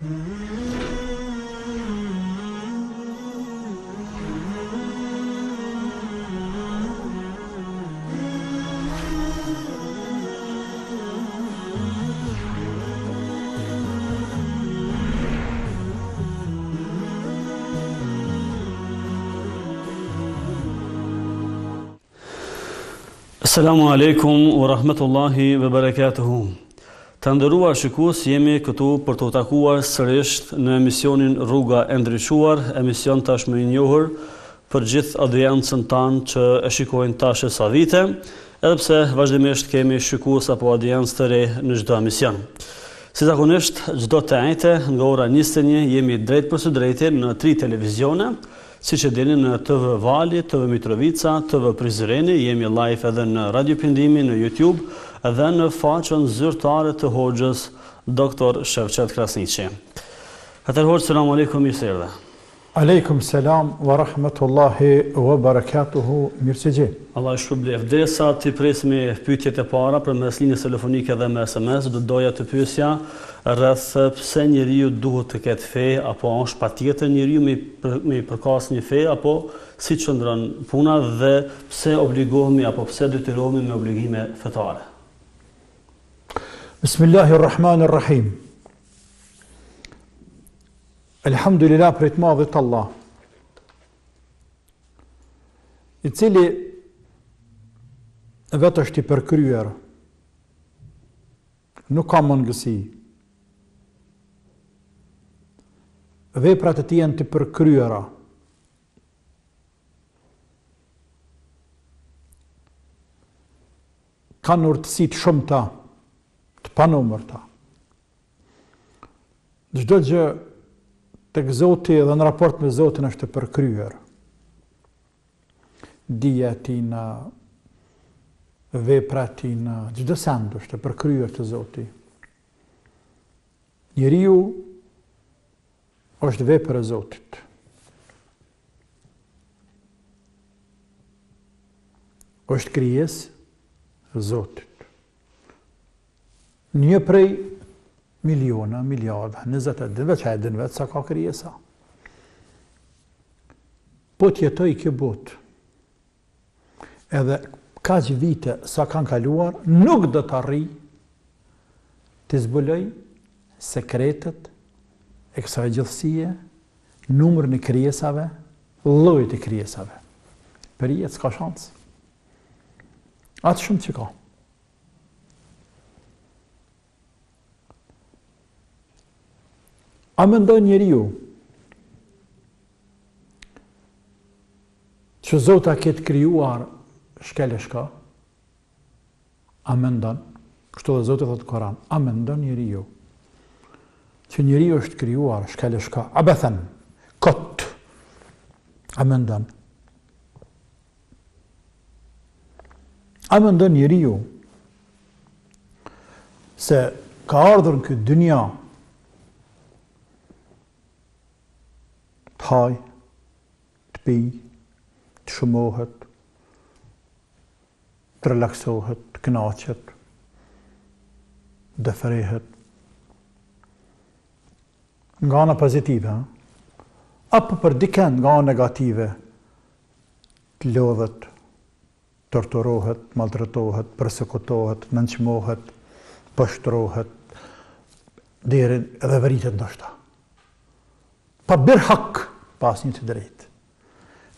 Assalamu alaikum wa rahmatullahi wa barakatuhu. Të nderuar shikues, jemi këtu për të takuar sërish në emisionin Rruga e Ndriçuar, emision tashmë i njohur për gjithë audiencën tanë që e shikojnë tash sa vite, edhe pse vazhdimisht kemi shikues apo audiencë të re në çdo emision. Si zakonisht, çdo të njëjtë nga ora 21 jemi drejt për së drejti në 3 televizione. Siç e dini, në TV Vali, TV Mitrovica, TV Prizreni, jemi live edhe në Radio Pindimi, në YouTube, edhe në faqen zyrtare të Hoxhës Dr. Shevqet Krasniqi. Atëherë Hoxh, selam aleikum, mirë se erdhe. Aleikum selam wa rahmatullahi wa barakatuhu, mirë se gjej. Allah shpërblet. Derisa ti presmi pyetjet e para përmes linjës telefonike dhe me SMS, do doja të pyesja rreth pse njeriu duhet të ketë fe, apo është patjetër njeriu me përkas një fe, apo si qëndron puna dhe pse obligohemi apo pse detyrohemi me obligime fetare. Bismillahirrahmanirrahim. Elhamdulillah për të madhit Allah, i cili vetë është i përkryer, nuk ka mangësi. Veprat e tij janë të përkryera. Kanë urtësi të shumta, të panumërta. Çdo gjë tek Zoti dhe në raport me Zotin është të përkryer. Dija tina, vepra tina, çdo send është të përkryer të Zoti. Njeriu është vepër e Zotit. Është krijesë e Zotit. Një prej miliona, miliarda, 20 dinve, që e dinve sa ka krijesa. Po t'jetoj kjo botë, edhe kaq vite sa kanë kaluar, nuk do të arrijë të zbuloj sekretet e kësaj gjithësie, numrin e krijesave, llojit e krijesave. Për jetë s'ka shans. Atë shumë që ka. A mendon njeriu që Zoti a ketë krijuar shkeleshka? A mendon? Kështu dhe Zoti thotë në Koran, a mendon njeriu që njeriu është krijuar shkeleshka, abathan, kot? A mendon? A mendon njeriu se ka ardhur në këtë dynja të haj, të pij, të shumohet, të relaksohet, të kënaqet, të frehet, nga ana pozitive, apo për dikën nga ana negative, të lodhet, torturohet, maltretohet, përsekutohet, nënçmohet, pështrohet, deri edhe vritet ndoshta. Pa bërë hak pas një të drejtë.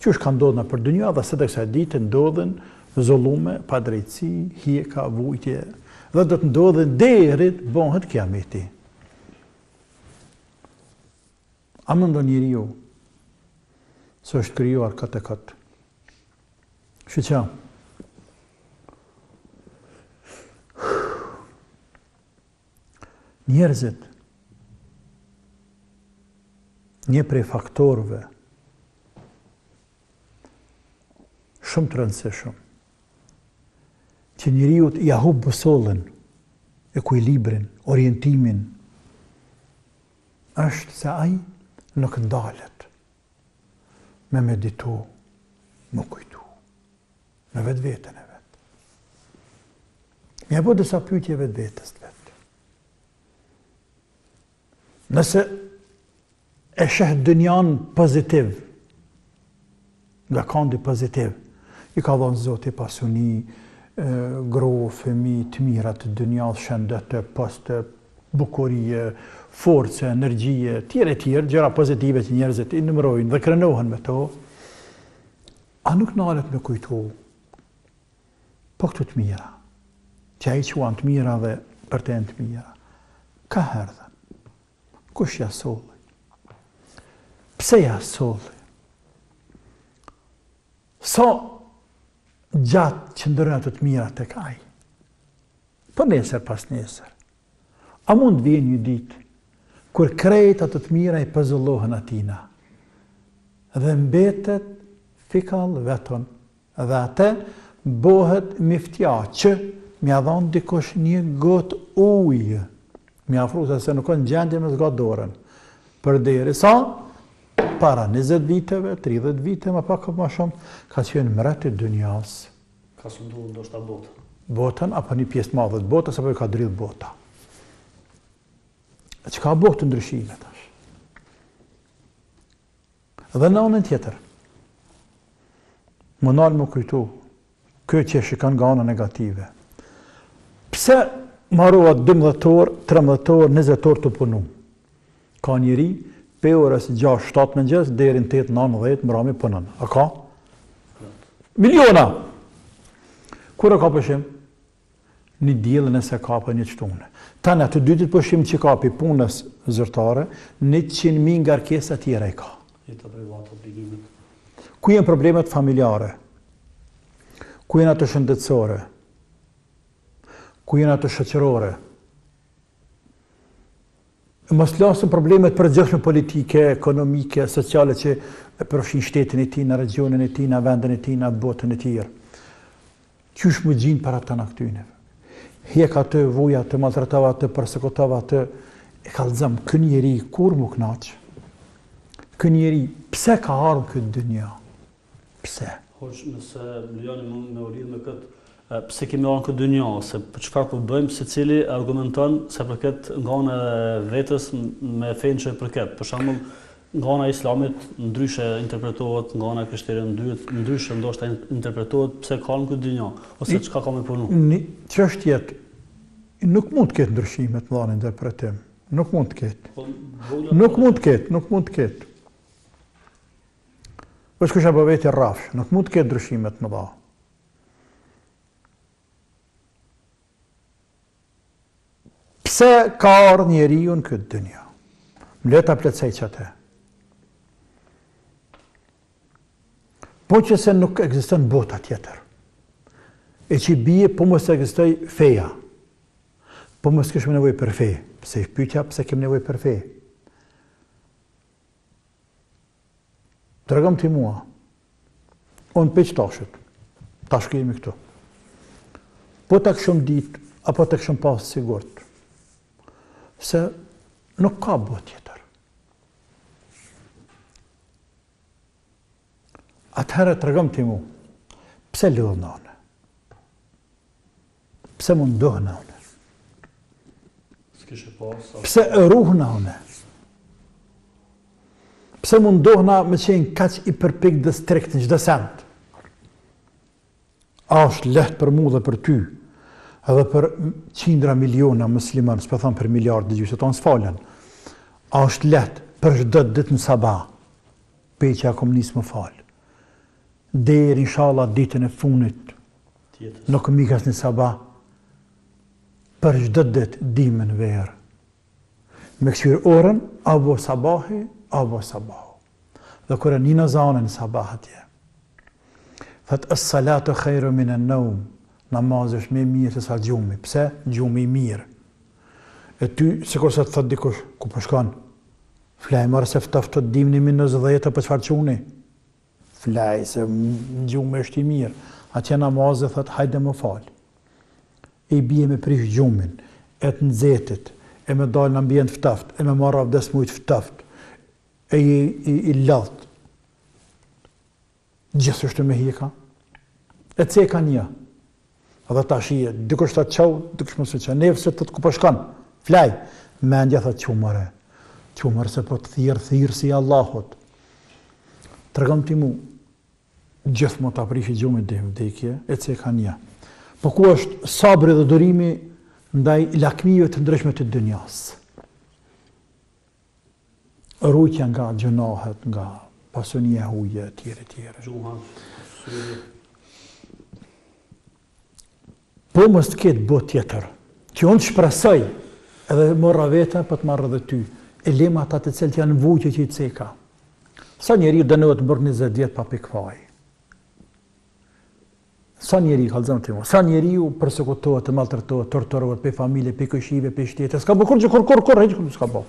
Qysh ka ndodhur në për dynja dhe së të kësaj dite ndodhen zullume, pa drejtësi, hieka, vujtje, dhe do të ndodhen deri të bëhet kiameti. A mendon njeriu se është krijuar këtë e këtë? Shqyqa. Njerëzit, një prej faktorëve shumë të rëndësishëm që njeriu ja hub busollën, ekuilibrin, orientimin, është se ai nuk ndalet me meditu, me kujtu, me vetveten e vet. Mja bo disa pyetje vetvetes të vet. Nëse e sheh dynjan pozitiv, nga kandi pozitiv, i ka dhënë Zoti pasuni, gro, fëmi, të mira të dynjas, shëndete, poste, bukurie, force, energjie, tjere, gjëra pozitive që njerëzit i numërojnë dhe krenohen me to, a nuk nalet me kujtu, po këtu të mira, që a i quan të mira dhe për të të mira, ka herdhen, kush ja solli, pse ja solli, sa gjatë që ndërën ato të mira të kaj, për nesër pas nesër, a mund vjen një ditë, kur krejt ato të mira i pëzullohen atina, dhe mbetet fikall veton, dhe atë bohet miftja që mja dhonë dikush një gotë ujë, mja afru se nuk në gjendje me zgatë dorën, për deri sa, para 20 viteve, 30 vite, ma pak ma shumë, ka qenë mret i dynjas. Ka sundu ndoshta botën. Botën, apo një pjesë madhe të botës, apo i ka dridh bota. Që ka bëhë të ndryshimet është. Dhe në anën tjetër, më nalë më kujtu, kjo që shikon nga ana negative. Pse marrohet 12 orë, 13 orë, 20 orë të punu? Ka njëri, pe orës 6-7 mëngjes, deri në 8-9 mbrëmje punon. A ka? Miliona! Kur e ka pëshim? Një djelë nëse ka për një qëtune. Tane, të dytit pëshim që ka për punës zërtare, 100.000 nga rkesa tjera i ka. Ku jenë problemet familjare? Ku jenë ato shëndetësore? Ku jenë ato shoqërore? Mos lasëm problemet përgjithshme politike, ekonomike, sociale që përfshin shtetin e tij, në regionin e tij, në vendin e tij, në botën e tij. Qysh më gjinë para të në këtyne? Hjek atë, vuj atë, maltratava atë, persekutava atë, e kallëzëm, kë njeri, kur mu knaqë? Kë njeri, pse ka ardhë këtë dynja? Pse? Hoq, nëse lejoni me u lidh me këtë, pse kemi ardhur në këtë dynja, ose për çfarë po bëjmë, secili argumenton se përket nga ana e vetës me fenë që përket. Për shembull, nga ana e Islamit ndryshe interpretohet, nga ana e krishterëve ndryshe ndoshta interpretohet pse ka në këtë dynja, ose çka ka me punu. Çështjet nuk mund të ketë ndryshime të mëdha në interpretim. Nuk mund të ketë. Nuk mund të ketë. Është kush apo vetë rrafsh, nuk mund të ketë ndryshime të mëdha. Pse ka ardhur njeriu në këtë dynja? Le ta plotësoj çatë. Po që se nuk ekziston bota tjetër. E që bie po mos ekzistoj feja. Po mos kishme nevojë për fe. Pse i pyetja pse kem nevojë për fe? Tregom ti mua. Unë peq tashët. Tash kemi këtu. Po ta këshëm ditë, apo ta këshëm pas sigurt. Se nuk ka botë tjetër. Atëherë tregom ti mua. Pse lodhna unë? Pse mundohna unë? Pse ruhna unë? Pse mundohna me qenë kaq i përpik dhe strikt në çdo send? A është lehtë për mu dhe për ty, edhe për qindra miliona musliman, s'po them për miliardë gjysë, tonë s'falen. A është lehtë për çdo ditë në sabah, peqja komunist më fal. Deri inshallah ditën e funit, nuk mikas në sabah, për çdo ditë dimën verë. Me këqyr orën, abo sabahi, abo sabahu. Dhe kërë një në zanën sabah atje. Thët, as-salatu khairu min an-nawm. Namazë është me mirë se sa gjumi. Pse? Gjumi i mirë. E ty, sikur se të thët dikush, ku përshkan? Flaj, marë se ftaftë të dimni min në zëdhejta për çfarë quni? Flaj, se gjumi është i mirë. Atje namazë thët, hajde më falë. E i bje me prish gjumin, e të nëzetit, e me dalë në ambient ftaft, e me marrë avdes mujt ftaft, e i ladht. Gjithë është me hika. E ce ka një. Edhe ta shije, dikush të qau, dikush më së që, nefë se të të ku përshkan. Flaj, me ndja thë që mare. që mërë se po të thirë si Allahot. Tregom ti mu, gjithë më të aprishi gjumit dhe vdekje, e ce ka një. Po ku është sabri dhe durimi ndaj lakmive të ndryshme të dënjas. Rujtja nga gjënahet, nga pasunia huje, tjere. Po mës të ketë bot tjetër, që unë të shpresoj, edhe morra vetën, për të marrë dhe ty, e lema ata të cilët janë vujtje që i ceka. Sa njeri dënohet mërë 20 vjetë pa pikfaj? Sa njeri, kalëzëm të mu, sa njeri u përsekutohet, maltretohet, torturohet, pe familje, pe këshive, pe shtete, s'ka bo kur, heqë kur s'ka bo.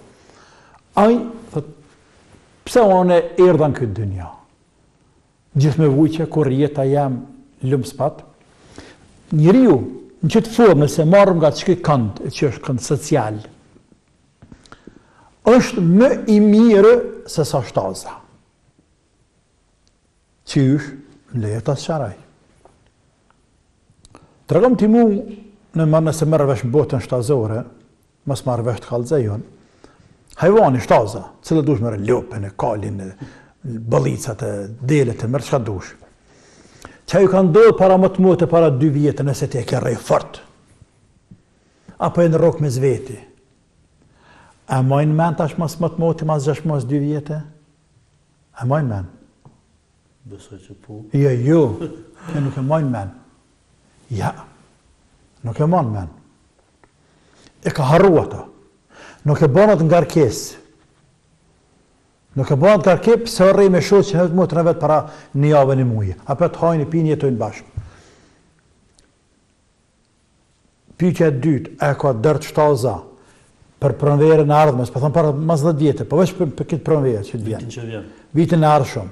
Aj, thët, pse one erdha në këtë dynja? Gjithë me vujtje, kur jeta jam lëmë spat, njeriu, në qëtë formë, nëse marrëm nga që kënd, që është kënd social, është më i mirë se sa shtaza. Qysh, në leje të sharaj. Tregom ti mu, nëse mërë vesh botën shtazore, mës marrë vesh të kalëzejon, hajvani shtaza, cilë dush mërë lopën, kalin, bëllicat, delet, mërë qka dush. Që ju kanë dojë para më të motë, para 2 vjetë, nëse ti e ke rej fort. Apo e në rokë me zveti. A mojnë men tash mas më të motë, mas 6 mas 2 vjetë? A mojnë men? Besoj që po. Jo, e nuk e mojnë men. Ja, nuk e mojnë men. E ka harru ato. Nuk e bonat nga rkesë. Nuk e bonat nga rkesë, se rrej me shoqë që në të në vetë para një javë një muje. Apo të hajnë i pinë jetojnë bashkë. Pyetja e dytë, e ka dërt shtaza për pronëverën e ardhmes, po thon para mas 10 vjetë, po veç për këtë pronëverë që të vjen. Vitin e ardhshëm,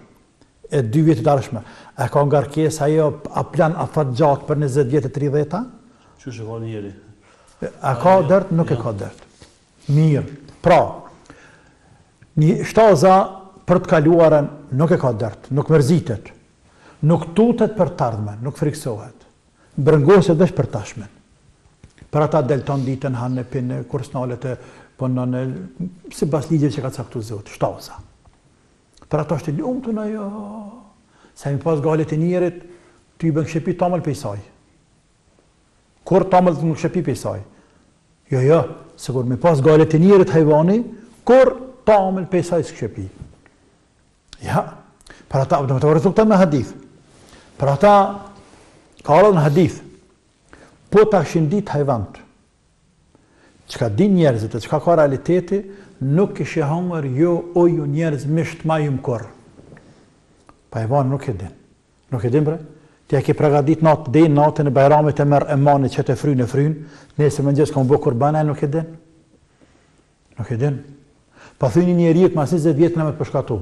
e 2 vjetë të ardhshme. E ka ngarkesë ajo a plan afat gjatë për 20 vjetë 30-a? Çu e ka njëri? A ka dërt? Nuk e ka dërt. Mirë. Pra, një shtaza për të kaluarën nuk e ka dërt, nuk mërzitet, nuk tutet për të ardhmen, nuk friksohet. Brëngoset veç për tashmen. Për ata delton ditën, hanë në pinë, kursnalet e pënën, si bas ligjet që ka caktu zotë, shtaza. Për ata është lumë të në jo, se mi pas galet e njerit, ty i bën këshepi tamël për i saj. Kur tamël të nuk këshepi për i saj? Jo, se kur mi pas galet e njerit hajvani, kur tamël për i saj së këshepi. Ja, për ata, dhe me të vërëzuk të me hadith. Për ata, ka arë në hadith, po ta shindit hajvant, që ka din njerëzit, që ka realiteti, nuk ishe hangër jo o ju njerëz misht ma ju mkor. Pa hajvan nuk e din. Nuk e din bre? Ti e ke pregadit natë, dhe natën e bajramit e merë emani që të frynë, nëse më njës ka më bo kurbana, nuk e din. Nuk e din. Pa thuj një njerit, mas 20 vjetë në me të përshkatu.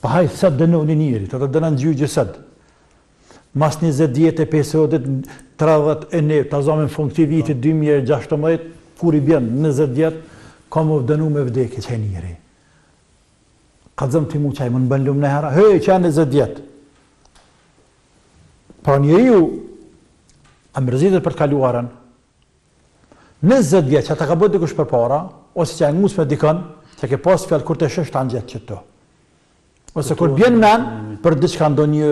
Pa hajtë sëtë dënu një njerit, të dënën gjyqë sëtë. Mas 20 vjetë e 50, 31, të zamin funkti vitit 2016, kur i bjen 20 vjetë, ka më dënu me vdekje që e njëri. Ka zëmë të mu qaj, më në bën lumë në hera, hej, që e 20 vjetë. Pra njëri ju, a mërzitet për të kaluarën, 20 vjetë që ata ka bët dikush për para, ose që e ngus me dikën, që ke pas fjallë kur të shësht të anëgjetë që të. Ose kur bjen men, për diçka ndo një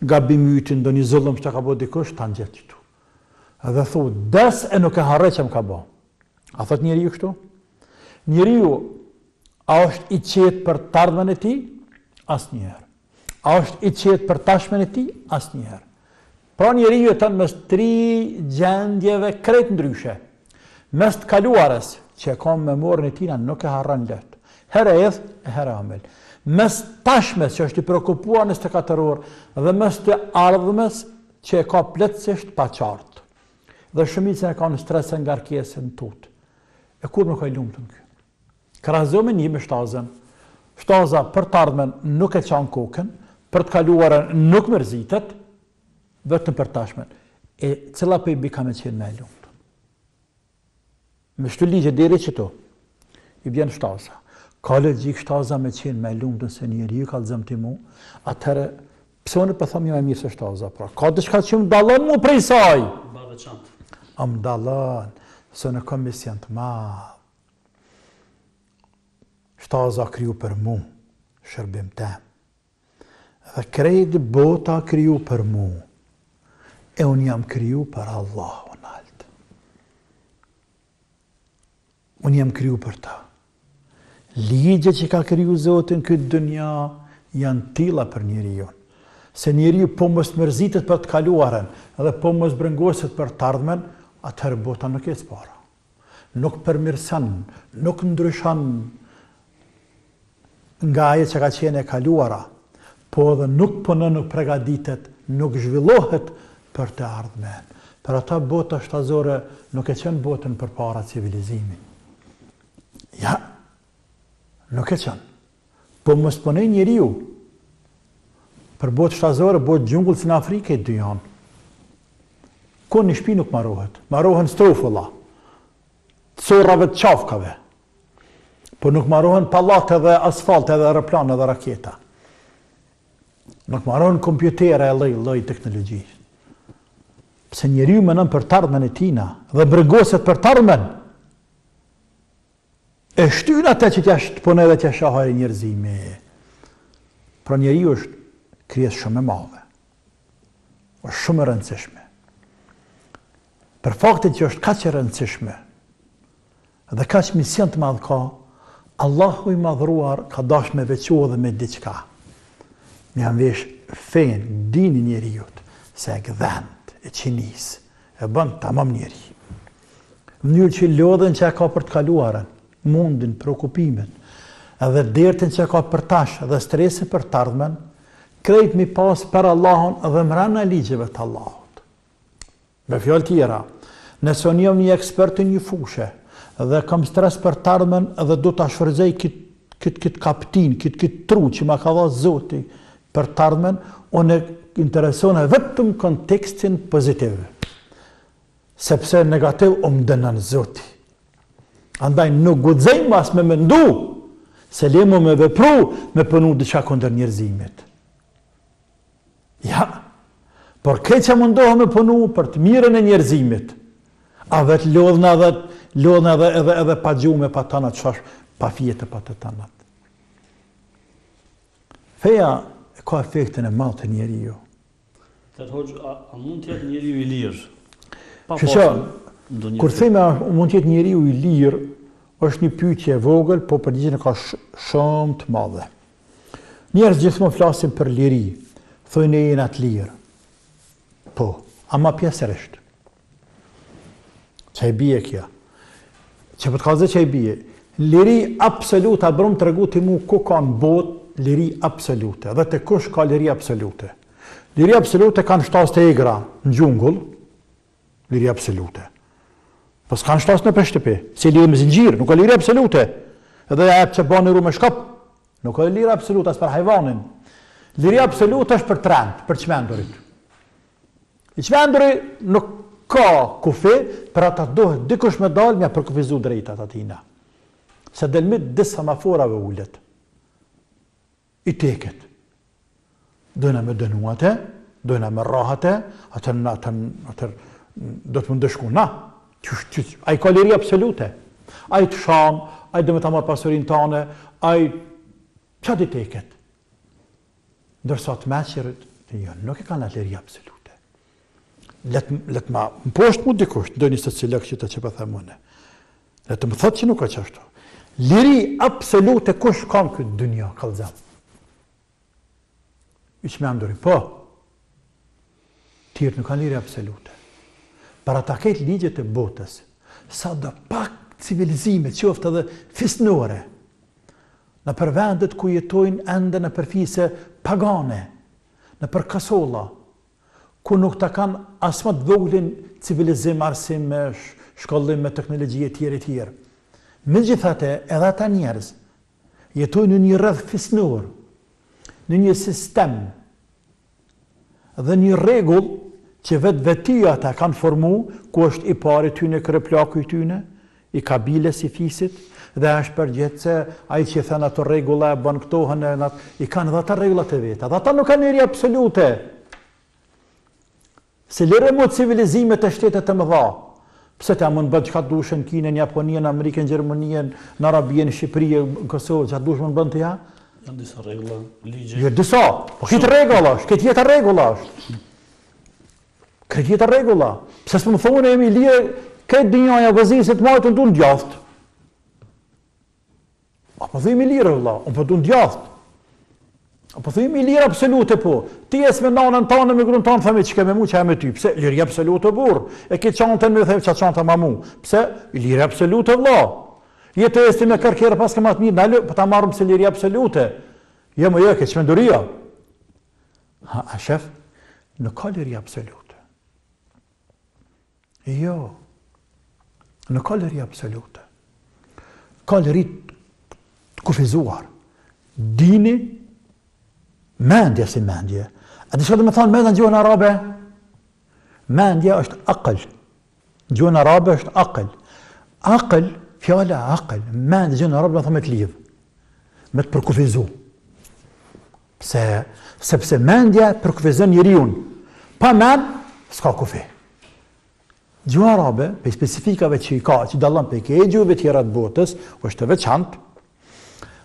gabimytin, ndo një zullëm që ka bët dikush, të anëgjetë që të. Edhe thu, des e nuk e harre që më ka bë. A thot njëri ju kështu? Njeriu, a është i qetë për të ardhmen e ti? Asë njëherë. A është i qetë për tashmen e ti? Asë njëherë. Pra njeriu e tënë mes 3 gjendjeve krejt ndryshe. Mes të kaluarës, që e kam me morën e tina, nuk e harran letë. Here edh, e here amel. Mes tashmes, që është i preokupua në 24 orë, dhe mes të ardhmes, që e ka plotësisht pa qartë. Dhe shumicën e ka në stres e ngarkesën tutë. E kur nuk ka i lumë të në kjo? Krahazojmë një me shtazën. Shtaza për të ardhmen nuk e qanë kokën, për të kaluarën nuk mërzitet, vetëm për tashmen. E cila për i bika me qenë me e lumë të? Me shtu ligje deri që to, i bjen shtaza. Ka logjik shtaza me qenë me e lumë të se njeri, ka lëzëm të mu, atëherë, pëse unë për thëmë një me mirë se shtaza, pra, ka dëshka që më dalën mu prej saj. A më dalën, se në komision të madhë. shtaza kriju për mu, shërbim tem. Dhe krejt bota kriju për mu, e unë jam kriju për Allahun alt. Unë jam kriju për ta. Ligje që ka kriju Zotin këtë dënja janë tilla për njeriu. Se njeriu po mos mërzitet për të kaluarën, edhe po mos brëngoset për të ardhmen, atëherë bota nuk e para. Nuk përmirëson, nuk ndryshon nga ajo që ka qenë e kaluara, po edhe nuk punon, nuk përgatitet, nuk zhvillohet për të ardhmen. Për ata bota shtazore nuk e qenë botën përpara civilizimit. Ja, nuk e qenë. Po mos punej njeriu për botë shtazore, botë gjungull si në Afrike dy janë. Ku një shpi nuk marohet. Marohen strofulla, corrave të qafkave. Po nuk marohen pallate dhe asfalt edhe aeroplane dhe raketa. Nuk marohen kompjutere e lloj teknologji. Pse njeriu menon për të ardhmen e tina dhe brëgoset për të ardhmen. E shtyn atë që t'ja shpone dhe t'ja shahari njerëzimi. Pra njeriu është krijesë shumë e madhe. Është shumë e rëndësishme. Për faktin që është kaq e rëndësishme dhe kaq mision të madh ka, Allahu i madhruar ka dashur me veçu dhe me diçka. Me anvesh fen, dini njeriut, se e gdhend, e qinis, e bën tamam njeri. Mënyrë që lodhen që e ka për të kaluarën, mundin, preokupimin, edhe dertin që e ka për tash dhe stresin për të ardhmen, krejt mi pas për Allahun dhe mrena ligjeve të Allahut. Me fjalë tjera, nëse unë jam një ekspert në një fushë dhe kam stres për të ardhmen dhe do ta shfrytëzoj këtë kaptin, këtë tru që ma ka dhënë Zoti për të ardhmen, unë intereson vetëm kontekstin pozitiv. Sepse negativ më dënon Zoti. Andaj nuk guxojmë as me mendu se lemo me vepru me punu diçka kundër njerëzimit. Ja, por këtë që mundohë me punu për të mirën e njerëzimit, a vetë lodhna edhe pa gjume, pa tanat, qash, pa fjete, pa të tanat. Feja ka efektin e madh të njeriu. Të hoxh, a mund të jetë njeriu i lirë? Kur theme mund të jetë njeriu i lirë, është një pyetje e vogël, po përgjigjen ka shumë të madhe. Njerëz gjithmonë flasin për liri, thojnë e jena të lirë. Po, ama pjesërisht. Që e bie kja? Që për të kaze që e bie? Liri absolute, a bërëm të regu të mu ku ka në botë, liri absolute, dhe të kush ka liri absolute. Liri absolute kanë shtas të egra në gjungull, liri absolute. Po s'kanë shtas në shtëpi, si liri me zingjirë, nuk ka liri absolute. Edhe ja e që banë ru me shkap, nuk ka liri absolute as për hajvanin. Liri absolute është për trend, për qmendurit. I qmenduri nuk ka kufi, për ata dohet dikush me dalë mja për kufizu drejtat atina. Se delmit disë semaforave ullet. I teket. Dojna me dënuate, dojna me rahate, atër do të më ndëshku na. A i ka liri absolute. A i të sham, a i dhe me ta marë pasurin tane, a i qatë i teket. Ndërsa të meqërët, nuk e ka në liri absolute. Let ma më poshtë mu dikush, do njësë të cilëk që të që për themune. Let më thëtë që nuk e qashtu. Liri absolute kush kam këtë dënja, kalzam. I që me amdori, po, tjërë nuk kanë liri absolute. Para ta ketë ligjet e botës, sa dhe pak civilizime, qoftë edhe fisnore, në për vendet ku jetojnë ende në përfise pagane, në për kasolla, ku nuk ta kanë asma të voglin civilizim, arsim, shkollim me teknologjie tjere. Megjithatë, edhe ata njerëz jetojnë në një rreth fisnor, në një sistem dhe një rregull që vetia ata kanë formu, ku është i pari tyne kreplaku i tyne, i kabiles i fisit, dhe është përgjithse ai që thënë ato rregulla e bën këto, i kanë dhe ata rregullat e veta. Dhe ata nuk kanë liri absolute. Se lirë mu civilizimet e shtetet e mëdha, Pse ta mund bën çka dush në Kinën, Japoninë, Amerikën, Gjermaninë, në Arabinë, në Shqipëri, në Kosovë, çka dush mund bën të ja? Janë disa rregulla, ligje. Jo disa, po këtë rregulla është, këtë jetë rregulla është. Këtë jetë rregulla. Pse s'më thonë jemi lirë, këtë dinjaja vëzisë të marrë të ndu në djathtë. Apo thëjmë i lirë, vëlla, unë po du në djathtë. Apo thëjmë i lirë absolute po. Ti jes me nanën tanë, me grunë tanë, thëmi që ke me mu, që e me ty. Pse? Lirë absolute burë. E ke qantën me thëjmë që qantën ma mu. Pse? Lirë absolute, vëlla. Jetë esti me kërkere pas ke matë mirë, nalë, po ta marrëm se lirë absolute. Jo më jo, ke qmenduria. A shef, nuk ka lirë absolute. Jo. Nuk ka lirë absolute. Ka lirë kufizuar. Dini, mendja si mendje. A di shka dhe me thonë mendja në gjuhën arabe? Mendja është aql. Në gjuhën arabe është aql. Aql, fjala aql, mendja gjuhën arabe me thonë me të lidhë. Me të përkufizu. Sepse mendja përkufizën njeriun. Pa mend, s'ka kufi. Gjuhën arabe, pe specifikave që i ka, që dallon pe ke gjuhëve tjera të botës, është të veçantë.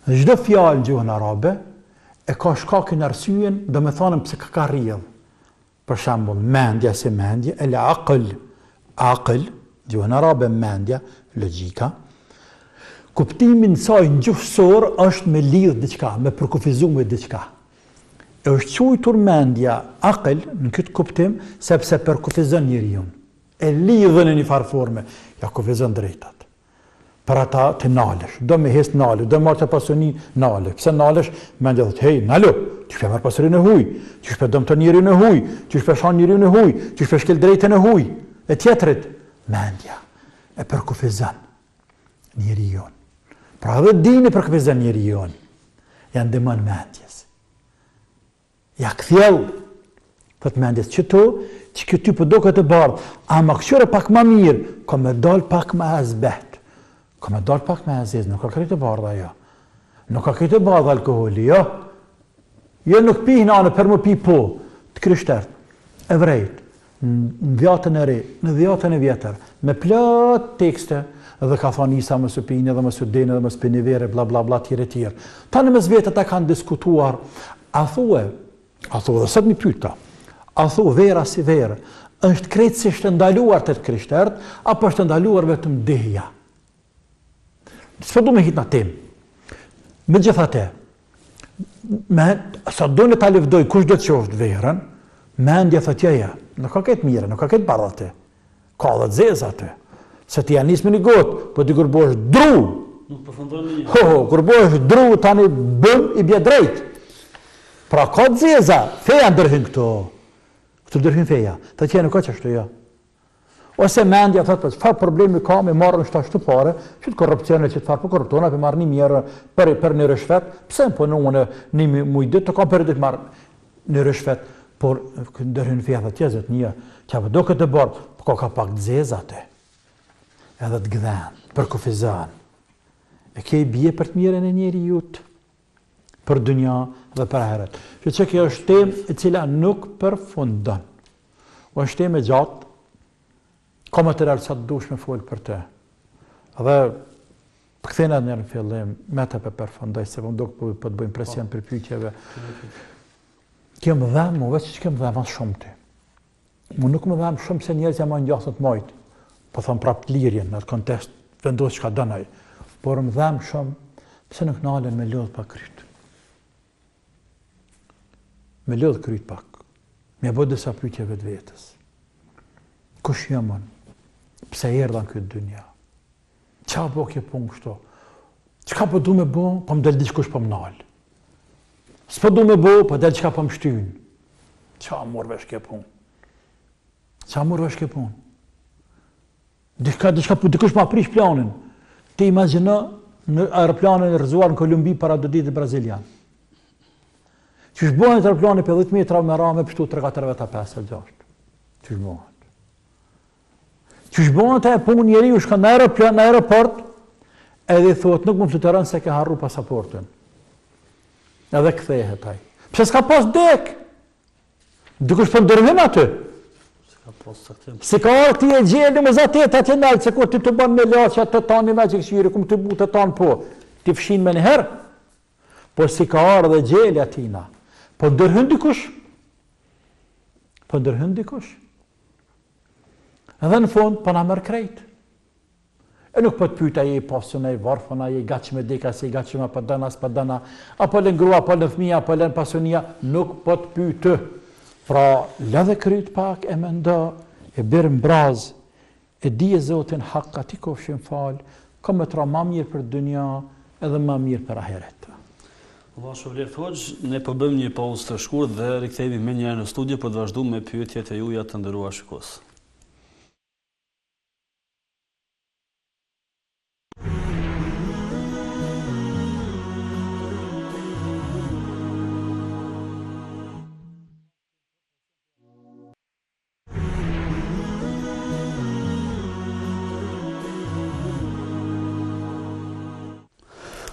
Çdo fjalë në gjuhën arabe e ka shkakun arsyen, do me thonë pse ka rrjedh. Për shembull, mendja si mendje, el aql, aql, gjuhën arabe mendja, logjika. Kuptimin e saj gjuhësor është me lidh diçka, me përkufizuar me diçka. Është quajtur mendja aql në këtë kuptim sepse përkufizon njeriu. E lidhën në një farë forme, ja kufizon drejtat. Për ata të nalesh, do me hes nalë, do marrë të pasoni nalë. Pse nalesh, mendja dhëtë, hej, nalo, që shpe marrë pasurin e huj, që shpe dëmë të njëri në huj, që shpe shan njëri në huj, që shpe shkel drejtën e huj, e tjetërit, mendja, e përkufizan njëri jonë. Pra dhe dini përkufizan njëri jonë, janë dëmën mendjes. Ja këthjel, thët mendjes, që këty përdo këtë bardë, ama këqyre pak ma mirë, ka me dal pak ma azbet. Ka me dalë pak me aziz, nuk ka këtë bardha, jo. Nuk ka këtë bardha alkoholi, jo. Jo nuk pi hinane për më pi po, të kryshtert, evrejt, në vjatën e re, në vjatën e vjetër, me plot tekste, dhe ka thonë Isa më së pini, dhe më së dene, dhe më së pini vere, bla bla bla, tjere tjere. Ta në mes vetët e kanë diskutuar, a thue, dhe sët një pyta, a thue vera si vere, është krejtësisht ndaluar të kryshtert, apo është ndaluar vetëm deja. S'po du me hit në tem. Me gjithate, sa do në ta lëvdoj kush do të qoftë verën, mendja thëtjeja, nuk ka këtë mire, nuk ka këtë bardhate, ka dhe të zezate, se ti janë nisë me një gotë, po ti kur bo është dru, nuk përfundon një. Kur bo është dru, tani bëm i bje drejt. Pra ka të zeza, feja ndërhin këto ndërhin feja, thëtjeja nuk ka që ashtu jo. Ose mendja thotë, çfarë problemi ka me marrën shtu pare, që të korrupcione që të farë për korruptona, për marrë një mirë për një rëshvet, pse më punon një mujdit, të kam për ditë marrë një rëshvet, por ndërhyn feja dhe tjezët një, që do këtë bardë, po ka pak të zezate, edhe të gdhen, për kufizan. E ke i bje për të mirën e njeri jutë, për dënja dhe për heret. Që kjo është temë e cila nuk përfundon. O është temë e gjatë, ka material sa të dush me folë për te. Dhe këthena njërë në fillim, me të përfundoj, se më do për të bëjmë presion për pyetjeve. Kjo më dhemë, më veç që kjo më dhemë asë shumë ti. Më nuk më dhemë shumë se njerëz jam a njësët majtë, po thëmë prapë të lirjen, në kontekst vendosë që ka dënaj. Por më dhemë shumë, pëse nuk nalen me lodhë pak kryt. Me lodhë kryt pak. Me bëjë disa pyetje vetë vetës. Kush jemën? Pse erdha në këtë dynja? Qa po kje punë kështu? Qka po du me bo, po më del diqkush po më nalë. S'po du me bo, po del qka po më shtynë. Qa mor vesh kje punë? Qa mor vesh kje punë? Dikush ma prish planin. Ti imagino në aeroplanin e rëzuar në Kolumbi para do ditë brazilian. Qysh bojnë të aeroplani për 10 metra me rame pështu 3-4 veta 5-6. Qysh bojnë? Qysh bojnë të e punë njeri u shka në aeroport, edhe i thot nuk më fluturon se ke harru pasaportin. Edhe këthehet aj. Pse s'ka pas dek? Dikush për ndërvim aty? Si ka arë ti e gjeli me zatet atje nalë, se kur ti të banë me laqa të tani me që këshyri, ku më të bu të tanë po, ti fshin me njëherë, por si ka arë dhe gjeli atina, po ndërhyn dikush, edhe në fund, po na mërë krejt. E nuk po të pyta je i pasun, je i varfën, je i gatë që me dika, se i gatë që me përdana, së përdana, apo len grua, apo len fëmija, apo len pasunia, nuk po të pytë. Pra, ledhe kryt pak, e me nda, e birë mbraz, e di e Zotin hak, ati kofshin falë, ka me tra ma mirë për dënja, edhe ma mirë për ahiret. Allah shëvlerë Hoxh, ne përbëm një pauzë të shkurt dhe rikthehemi me njëherë në studio për të vazhduar me pyetjet e juaja të nderuar shikues.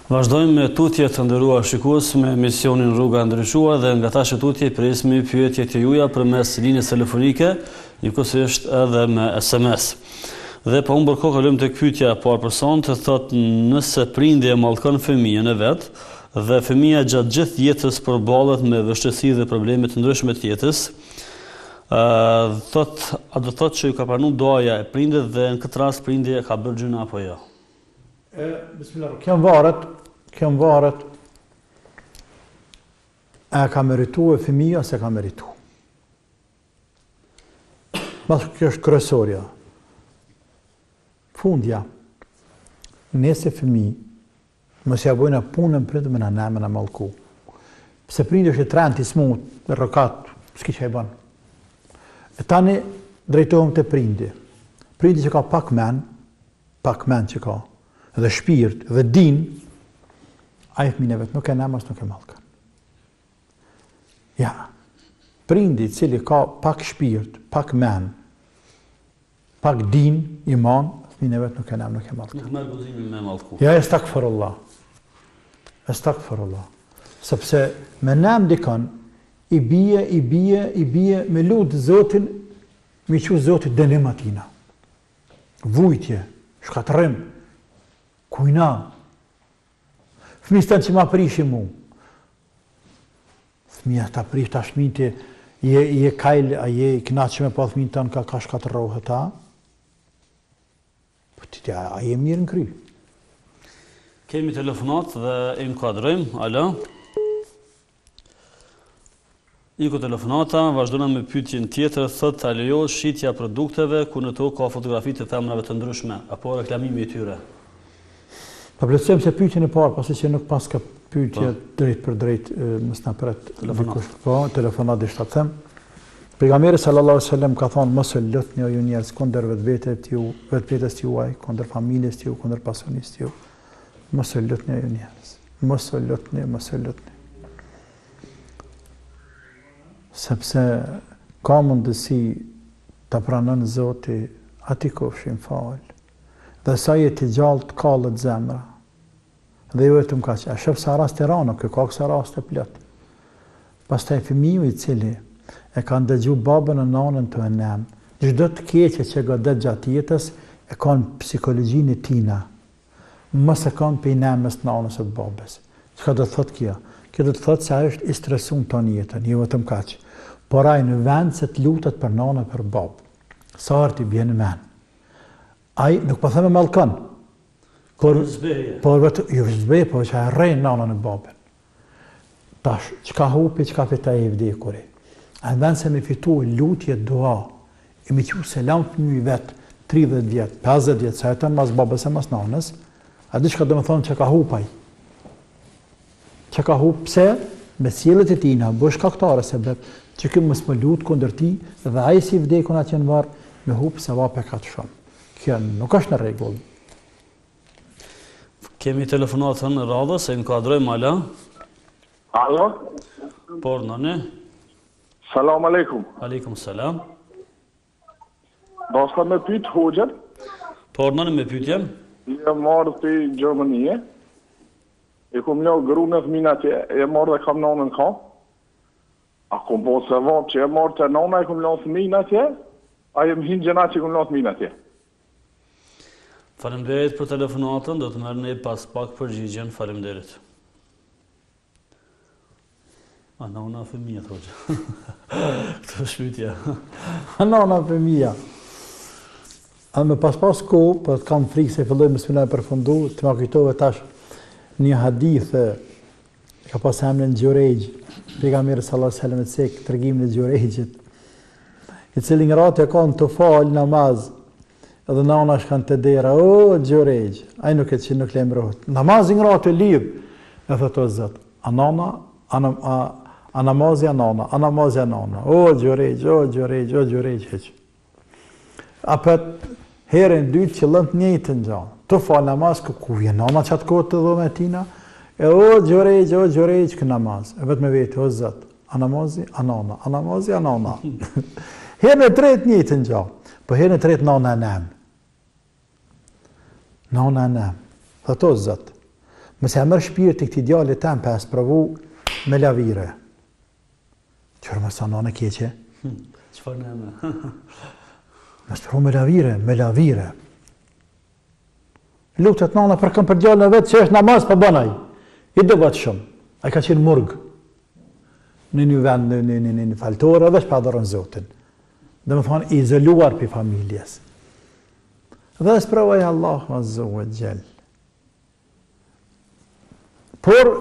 Vazhdojmë me tutje të nderuar shikues me emisionin Rruga e Ndryshuar dhe nga tash tutje presim pyetjet e juaja përmes linjës telefonike, njëkohësisht edhe me SMS. Dhe pa humbur kohë kalojmë tek pyetja e parë personit, thotë nëse prindi e mallkon fëmijën e vet dhe fëmia gjatë gjithë jetës përballet me vështirësi dhe probleme të ndryshme të jetës, a do thotë që ju ka pranuar doja e prindit dhe në këtë rast prindi e ka bërë gjuna apo jo? Bismillah, kjo varet a ka meritu e fëmija se ka meritu. Mas kjo është kryesorja. Fundja, nëse fëmi, mos ja bojna punën prindë me në me në malku. Pse prindë është i trenti smut, dhe rëkat, s'ki që e banë. E tani drejtohem të prindi. Prindi që ka pak men që ka, dhe shpirt, dhe din, a e fëmine vetë nuk e namës, nuk e malkan. Ja, prindi cili ka pak shpirt, pak men, pak din, iman, fëmine vetë nuk e namë, nuk e malkan. Nuk merë guzimin me malku. Ja, estakfirullah. Sepse me namë dikon, i bie, me lutë Zotin, me që Zotit dënim atina. Vujtje, shkatërim, kujna. Fëmijës tënë që ma prishi mu. Fëmija ta prish ta shminte, je kajlë, a je i knaqë me pa fëmijën tënë ka shkatërohet ta. A je mirë në kry. Kemi telefonat dhe e inkuadrojmë. Alo? Iko telefonata, vazhdojmë me pyetjen tjetër, thotë a lejohet shitja produkteve ku në to ka fotografi të femrave të ndryshme, apo reklamimi i tyre? Pa plotësojmë se pyetjen e parë, pasi që nuk pas ka pyetje drejt për drejt, mos na pret telefonat dhe shtatë them. Pejgamberi sallallahu alaihi wasallam ka thonë mos e lutni o ju njerëz kundër vetvetes juaj, kundër familjes ju, kundër pasionisë ju. Mos e lutni o ju njerëz. Mos e lutni. Sepse ka mundësi të pranon Zoti ati kofshin falë. Dhe sa jetë i gjallë të kallët zemra. Dhe jo vetëm kaq, a shef sa rast e rano, ka kësa rast e plot. Pastaj fëmiu i cili e ka ndëgju babën e nanën të enem, çdo të keqe që godet gjatë jetës, e kanë psikologjinë e tina. Mos e kanë për nemës të nanës e të babës. Çka do të thotë kjo? Kjo do të thotë se ajo është i stresuar tonë jetën, jo vetëm kaq. Por ai në vend se të lutet për nanën për babë. Sa herë ti bjen në mend. Ai nuk po them mallkon. Por zbeje, po që rrejnë nanën e babën. Tash, çka hupi, çka fitaj e vdekuri. A në vend se me fitu lutje dua, e me që selam fëmijë i vetë, 30 vjetë, 50 vjetë, sa jetën mas babës e mas nanës, a di shka do me thonë që ka hupaj. Që ka hup, pse? Me sjelljet e tina, bësh kaktare se bep, që këmë mësë më lutë kundër ti, dhe aje si vdekun atë që në varë, me hup se va pekat shumë. Kjo nuk është në regullë. Kemi telefonatën në radhës, e inkuadrojmë ala. Alo? Por, nëne. Salam aleikum. Aleikum salam. Do s'ka me pyt hoxhën? Por, nëne me pytjem. Je marrë të Gjermënie. E kom leo gru në fëmin atje, e marrë dhe kam nanën ka. A kom po se vapë që e marrë të nana, e kom leo fëmin atje. Ajo më hinë gjena që këmë latë minë atje. Faleminderit për telefonatën, do të merrni pas pak përgjigjen. Faleminderit. Nona fëmija, thoqë. Këtë shpytja. Nona fëmija. A me pas ko, për të kam frikë se filloj më s'mina e përfundu, të ma kujtove tash një hadith, ka pas emrin Gjurejgj, pejgamberi sallallahu alaihi wasallam e cek tregimin e Gjurejgjit, i cili nga ratë e kanë të falë namaz, edhe nana shkan të dera, o Gjurejgj, ai nuk e që nuk lemrohet. Namazin nga ratë e lidh, e thot o Zot, a nana, a namazja nana, a namazja nana, o Gjurejgj, o Gjurejgj, o Gjurejgj, heq. Apet herën dytë që lënë të njëjtën gjallë, të falë namaz, ku vjen nana qatë kohë të dhome tina, e o Gjurejgj, kë namaz, e vetë me vetë, o Zot, a namazi, a nana, a namazi, a nana. Herën e tretë njëjtën gjallë, po herën e tretë nana e nem. Nana e nem, dhe to Zot, mëse e mërë shpirti këti djallit tem për e spravu me lavire. Qërë më sa nana keqe? Qëfar në eme? Me spravu me lavire. Lutet nana për këm për djallin e vetë që është namaz për banaj. I do bëtë shumë. A ka qenë murg. Në një vend, në një faltore, dhe shpa adhërën Zotin. Dhe më thonë, izoluar për familjes. Dhe spravaj Allah, azza wa jall. Por,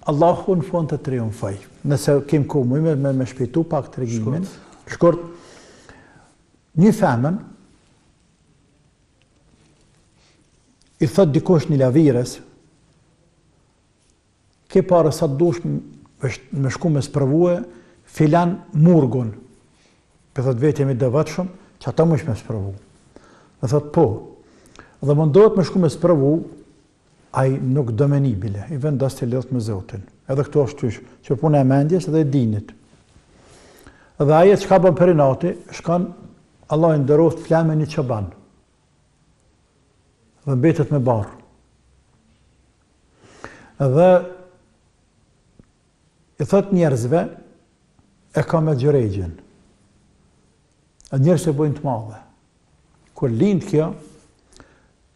Allahu në fund të triumfoj. Nëse kem ku me shpejtu pak të regimin. Shkurt. Një femën, i thot dikush një lavires, ke pare sa të dush me shku me spërvue, filan murgun. Për thot vetëm i dëvatshëm, që ata mësh me spërvu. Dhe thot po, dhe mundohet me shku me spërvu, ai nuk do me një bile, i vendas të lidhët me Zotin. Edhe këto është tysh, që punë e mendjes edhe e dinit. Dhe aje që ka bën perinati, shkan Allah i ndëroft flamen një qaban. Dhe mbetet me barë. Dhe i thot njerëzve, e ka me Gjurejgjin. E njerëz e bojnë të madhe. Kur lind kjo,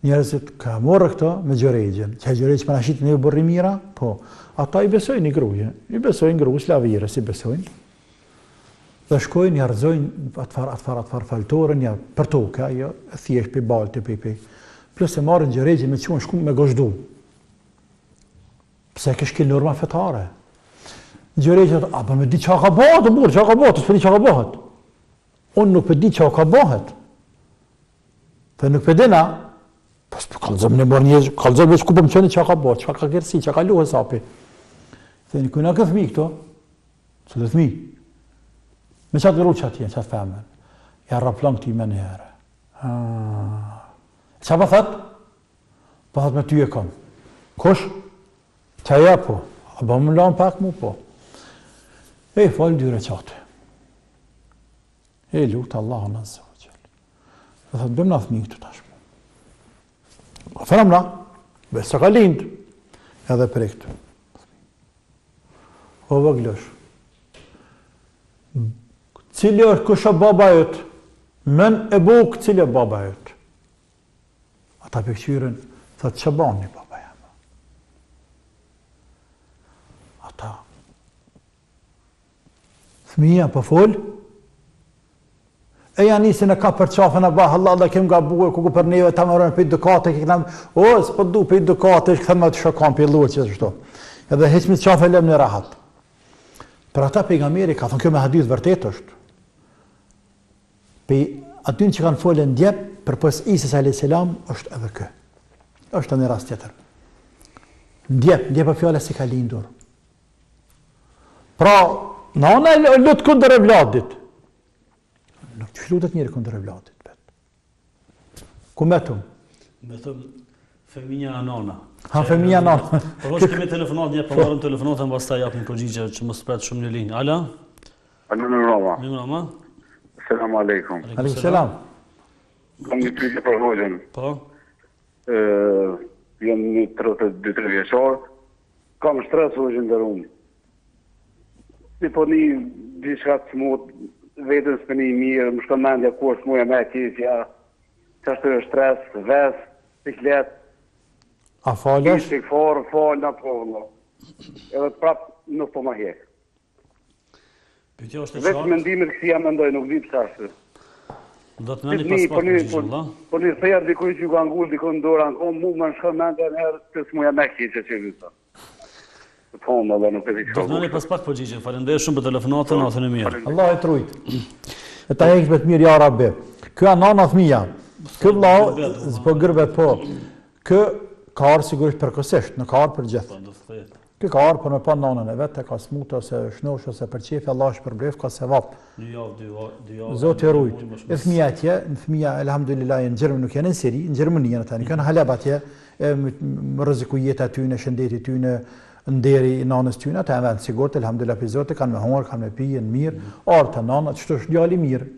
njerëzit ka morë këto me Gjurejgjin. Që Gjurejgjin për nashit një burri mira, po, ata i besojnë një gruje. I besojnë gruje, slavires i besojnë. Dhe shkojnë, jarëzojnë atfar faltorën, për toke, ajo, thjesht për balë të për. Plus e marrën Gjurejgjin me qunë shku me gozhdu. Pse kësh ke norma fetare. Gjurejgjin, a për me di qa ka bëhet, burë, qa ka bëhet, s'për di qa ka bëhet. Unë nuk për di qa ka bëhet. Dhe nuk për dina, pas për kalëzëm në mërë njëzë, kalëzëm e shku për më qëni qa ka bëhet, qa ka kërësi, qa ka luhe sapi. Dhe në kujna këtë fmi këto, që dhe fmi, me qatë gëru qatë jenë, qatë femen, ja raplon këti me njëre. Qa pa thët? Pa thët me ty e kom. Kush? Qa ja po, a ba më lanë pak mu po. E falë dyre qatë. E lutë Allah në zë. Dhe thët bëmë në thmi këtu tashmë. A fërëm na, besë ka lindë, edhe për e këtu. O vëglësh, cili është kusha baba jëtë, men e bukë cili e baba jëtë. Ata pëkqyren, thëtë që bani baba jemë. Ata, thmija për folë, e janë nisin e ka për qafën e bahë, Allah dhe kem nga buë, ku për neve ta më rënë për i dukate, o, s'po du për i dukate, është këthëm me të shokan për i lurë që shto. Edhe heqmi të qafë e lem në rahat. Për ata pejgamberi ka thënë kjo me hadith vërtet është. Për aty që kanë folën djep, për pës Isës a.s. është edhe kë. është në rast tjetër. Djep e fjale si ka lindur. Pra, nana e lutë kundër e vladit. Nuk që lutet njëri kundër e vladit. Ku metëm? Metëm feminja nana. Ha, feminja nana. Por është kemi telefonat, një përmarëm telefonatën, basta japim përgjigje që më spret shumë një linjë. Ala? Alo në Roma. Mimë Roma. Selam aleikum. Aleikum selam. Kam një pyetje për hoxhën. Po? Jam një 32 vjeçar. Kam stres hoxhën nderuar. Si po një diçka të smut, vetën s'pëni mirë, më shkon mendja ku është muja me keqja, çështë stres, ves, siklet. A falesh? Istighfar, fal na po. Edhe prap nuk po ma hek. Pyetja është e Vetë qartë. mendimet që ja mendoj, nuk di pse ashtu. Do të mëni pas pak përgjigjen, valla. Po një thjerë dikuj që ka ngull, dikuj në dora, mu më në shkon mendja në herë, të s'muja me keqja që visa. Po, edhe nuk e di Do të mëni pas pak përgjigjen. Faleminderit shumë për telefonatën, natën e mirë. Allah e trujt. E ta heq me të mirë, ja Rabbi. Ky anana fëmija. Ky vllau s'po gërbet po. Ky ka arë sigurisht përkohësisht, në ka arë për gjithë. Po do të thotë. Ky ka arë për me pa nanën e vetë, ka smutë ose shnosh ose për qefi, Allah është përblef, ka sevap. Një javë, dy javë. Zoti e rujt. E fëmija atje, në fëmija, elhamdulillah, në Gjermani nuk janë në Siri, në Gjermani janë tani, kanë Halab atje, më rreziku jeta tyne, shëndeti tyne, nderi i nanës tyne, ata janë sigurt, elhamdulillah për Zotit, kanë me hongër, kanë me pije, në mirë, arë të nana, çdo është djali mirë.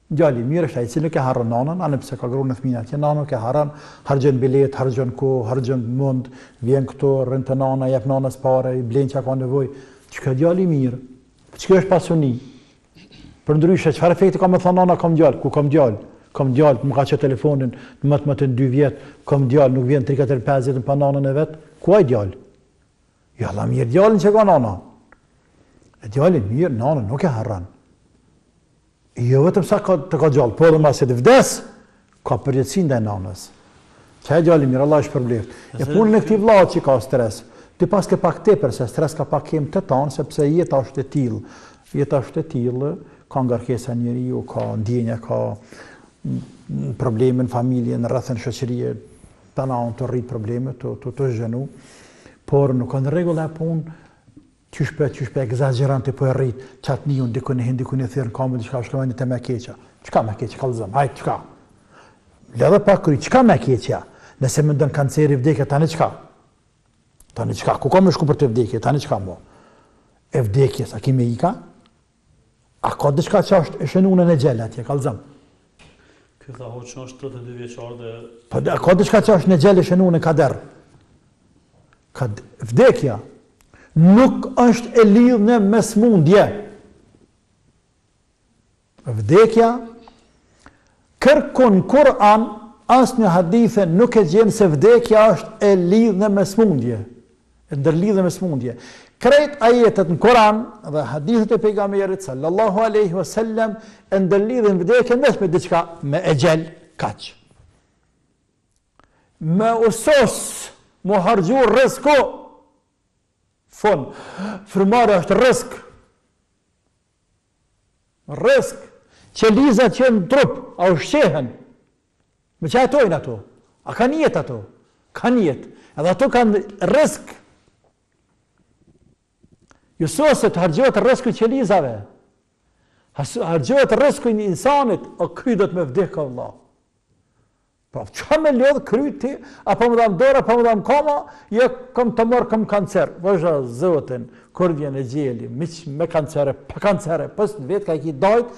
Djali mirë është ai i cili nuk e harron nanën, anë pse ka gruan në fëmijë atje, nanën nuk e harron, harxhon bilet, harxhon kohë, harxhon mund, vjen këtu, rrin te nana, jep nanës parë, i blen çka ka nevojë. Çka djali mirë. Çka është pasuni? Përndryshe, çfarë efekti ka me thonë nana kam djalë, ku kam djalë? Kam djalë, më ka qenë telefonin, më të 2 vjet, kam djalë, nuk vjen 3, 4, 5 vjet pa nanën e vet. Ku ai djalë? Ja, la mirë djalin që ka nana. E djalin mirë, nana nuk e harron. Jo vetëm sa të ka gjallë, por edhe masi të vdes, ka përgjithësi ndaj nanës. Që e djali mirë, Allah është përbleft. E punën e këtij vllaut që ka stres, ti pas ke pak tepër, se stres ka pak kem të tanë, sepse jeta është e tillë. Jeta është e tillë, ka ngarkesa njeriu, ka ndjenja, ka probleme në familje, në rrethën shoqërie, tanë të rrit probleme, të zhenu, por nuk ka në rregull e punë. Qysh për egzageranti po e rrit, qatë njën, dikun e thirë në kamë, diçka shkëmajnë të me keqa. Qka me keqa, kalëzëm, hajtë qka. Ledhe pa kry, qka me keqa? Nëse më ndën kanceri vdekje, tani qka? Tani qka, ku ka me shku për të vdekje, tani qka mo? E vdekje, sa kime i ka? A ka diçka që është e shënunën e gjellë atje, kalëzëm? Ky tha hoqë është 32 vjeçar dhe... A ka diçka që është në gjellë e shënunën kader? Vdekja nuk është e lidhë me smundje. Vdekja, kërkun Kur'an, asë një hadithe nuk e gjenë se vdekja është e lidhë me smundje. E ndërlidhë me smundje. Krejt ajetet në Kur'an dhe hadithet e pejgamberit sallallahu aleyhi wasallam e ndërlidhin vdekjen veç me diçka me egjel kaq. Me usos, mu hargju rrezku, fon, frymare është rrezik. Rrezik, qelizat që në trup, a ushqehen. Me që atojnë ato? A kanë jetë ato? Kanë jetë. Edhe ato kanë rrezik. Jusoset hargjohet rrezku i qelizave. Hargjohet rrezku i insanit, o kry do të me vdekë Allah. Po, që me lodhë kry ti, apo më dam dorë, apo më dam koma, jo kom të morë kom kancer. Vësha zotin, kur vjen e gjeli, me kancere, pa kancere, pës në vetë ka i ki dajt,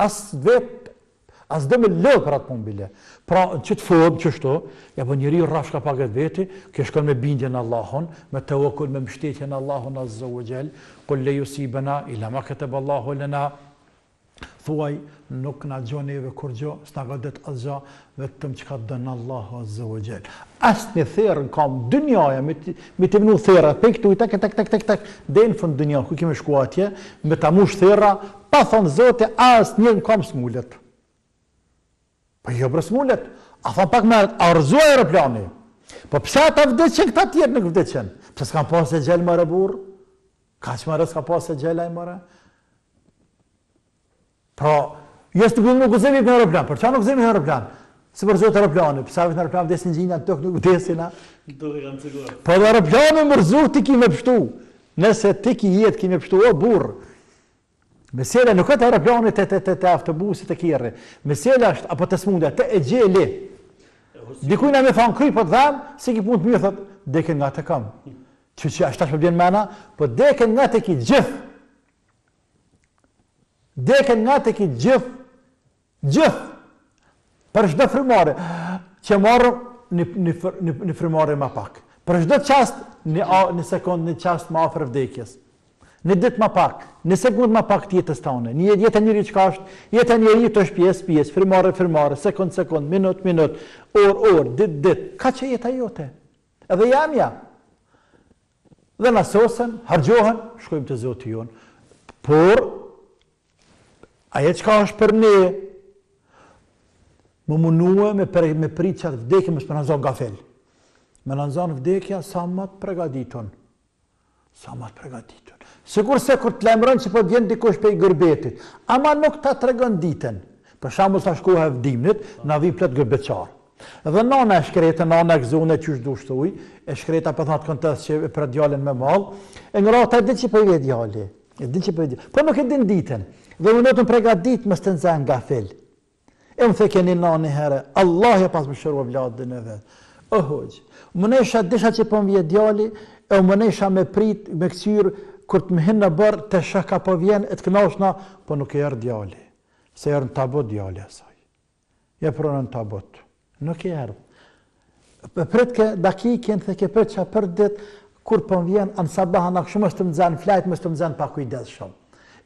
as do me lodhë për atë punë bile. Pra, që të fodë, që shto, ja po njëri rrafshka pak e veti, kjo shkon me bindje në Allahun, me të okull, me mështetje në Allahun azza wa gjell, kulle ju si bëna, ila ma këtëbë Allahu lëna, thuaj, nuk na gjoneve kur gjo, s'na ka det asgja, vetëm që ka dënë Allahu azza wa gjell. Asë një therën kam dënjaja, me të vënu thera, pe këtu i tek, dhe në fund dënja, ku kemi shku atje, me ta mush thera, pa thonë zote, asë një në kam smullet. Po jo për smullet, a thonë pak mërët, a rëzua aeroplani. Po pësa ata vdëqen, këta tjerë nuk vdëqen. Pëse s'kam pas e gjellë mërë burë? Ka që mërë s'ka pas e gjellë e mërë? Pra, jesë të nuk gëzemi në aeroplan, për qa nuk gëzemi në aeroplan? Se për zotë aeroplani, pësa vit në aeroplan vdesin gjinja në tokë nuk vdesina. Po dhe aeroplani mërzu ti ki me pështu. Nëse ti ki jetë ki me pështu, o burë. Mesela nuk është aeroplanit të autobusit të kjerë. Mesela është, apo të smundja, të e gjeli. Dikujna me thonë kry, po të dhamë, si ki punë të mjë, thot, deken nga të kam. Që ashtë ashtë përbjen mena, po deken nga të ki gjithë. Deken nga të ki gjithë. Gjithë. Për shdo frymare, që marrë një frymare ma pak. Për shdo qast, një sekund, një qast ma afer vdekjes. Në ditë më pak, në sekundë më pak të jetës tone. Jeta njëri çka është, jeta njëri të është pjesë, firmare, sekond, minut, orë, ditë. Ka që jeta jote. Edhe jamja. Dhe në sosën, hargjohen, shkojmë të Zoti jonë. Por, aje çka është për ne, më munue me pritë qatë vdekje, më shpenazon gafel. Me nënzon vdekja sa më të pregaditun. Sigur se kur të lemron që po vjen dikush pe i gërbetit, ama nuk ta tregon ditën. Për shembull sa shkoha e vdimnit, na vi plot gërbeçar. Dhe nana e shkreta, nana e gëzone qysh dushtoj, e shkreta për thot kontest që për djalin me mall, e ngrata din që po i vjen djali. Po nuk e din ditën. Dhe unë të pregadit mos të nxan gafel. E më the keni nani herë, Allah e pas më shërua vladën e vet. O hoj. Më nesha desha që po vjen djali, e më nesha me prit, me kthyer kur të më hinë në bërë të shaka po vjen, e të kënaqshna, po nuk e erë djali. Se erë në tabot djali asaj. Je pronë në tabot. Nuk e erë. Prit ke dakikin, dhe ke prit që për dit, kur po vjen, anë sabaha në këshu, mështë të më zanë flajt, mështë të më zanë pa kujdes shumë.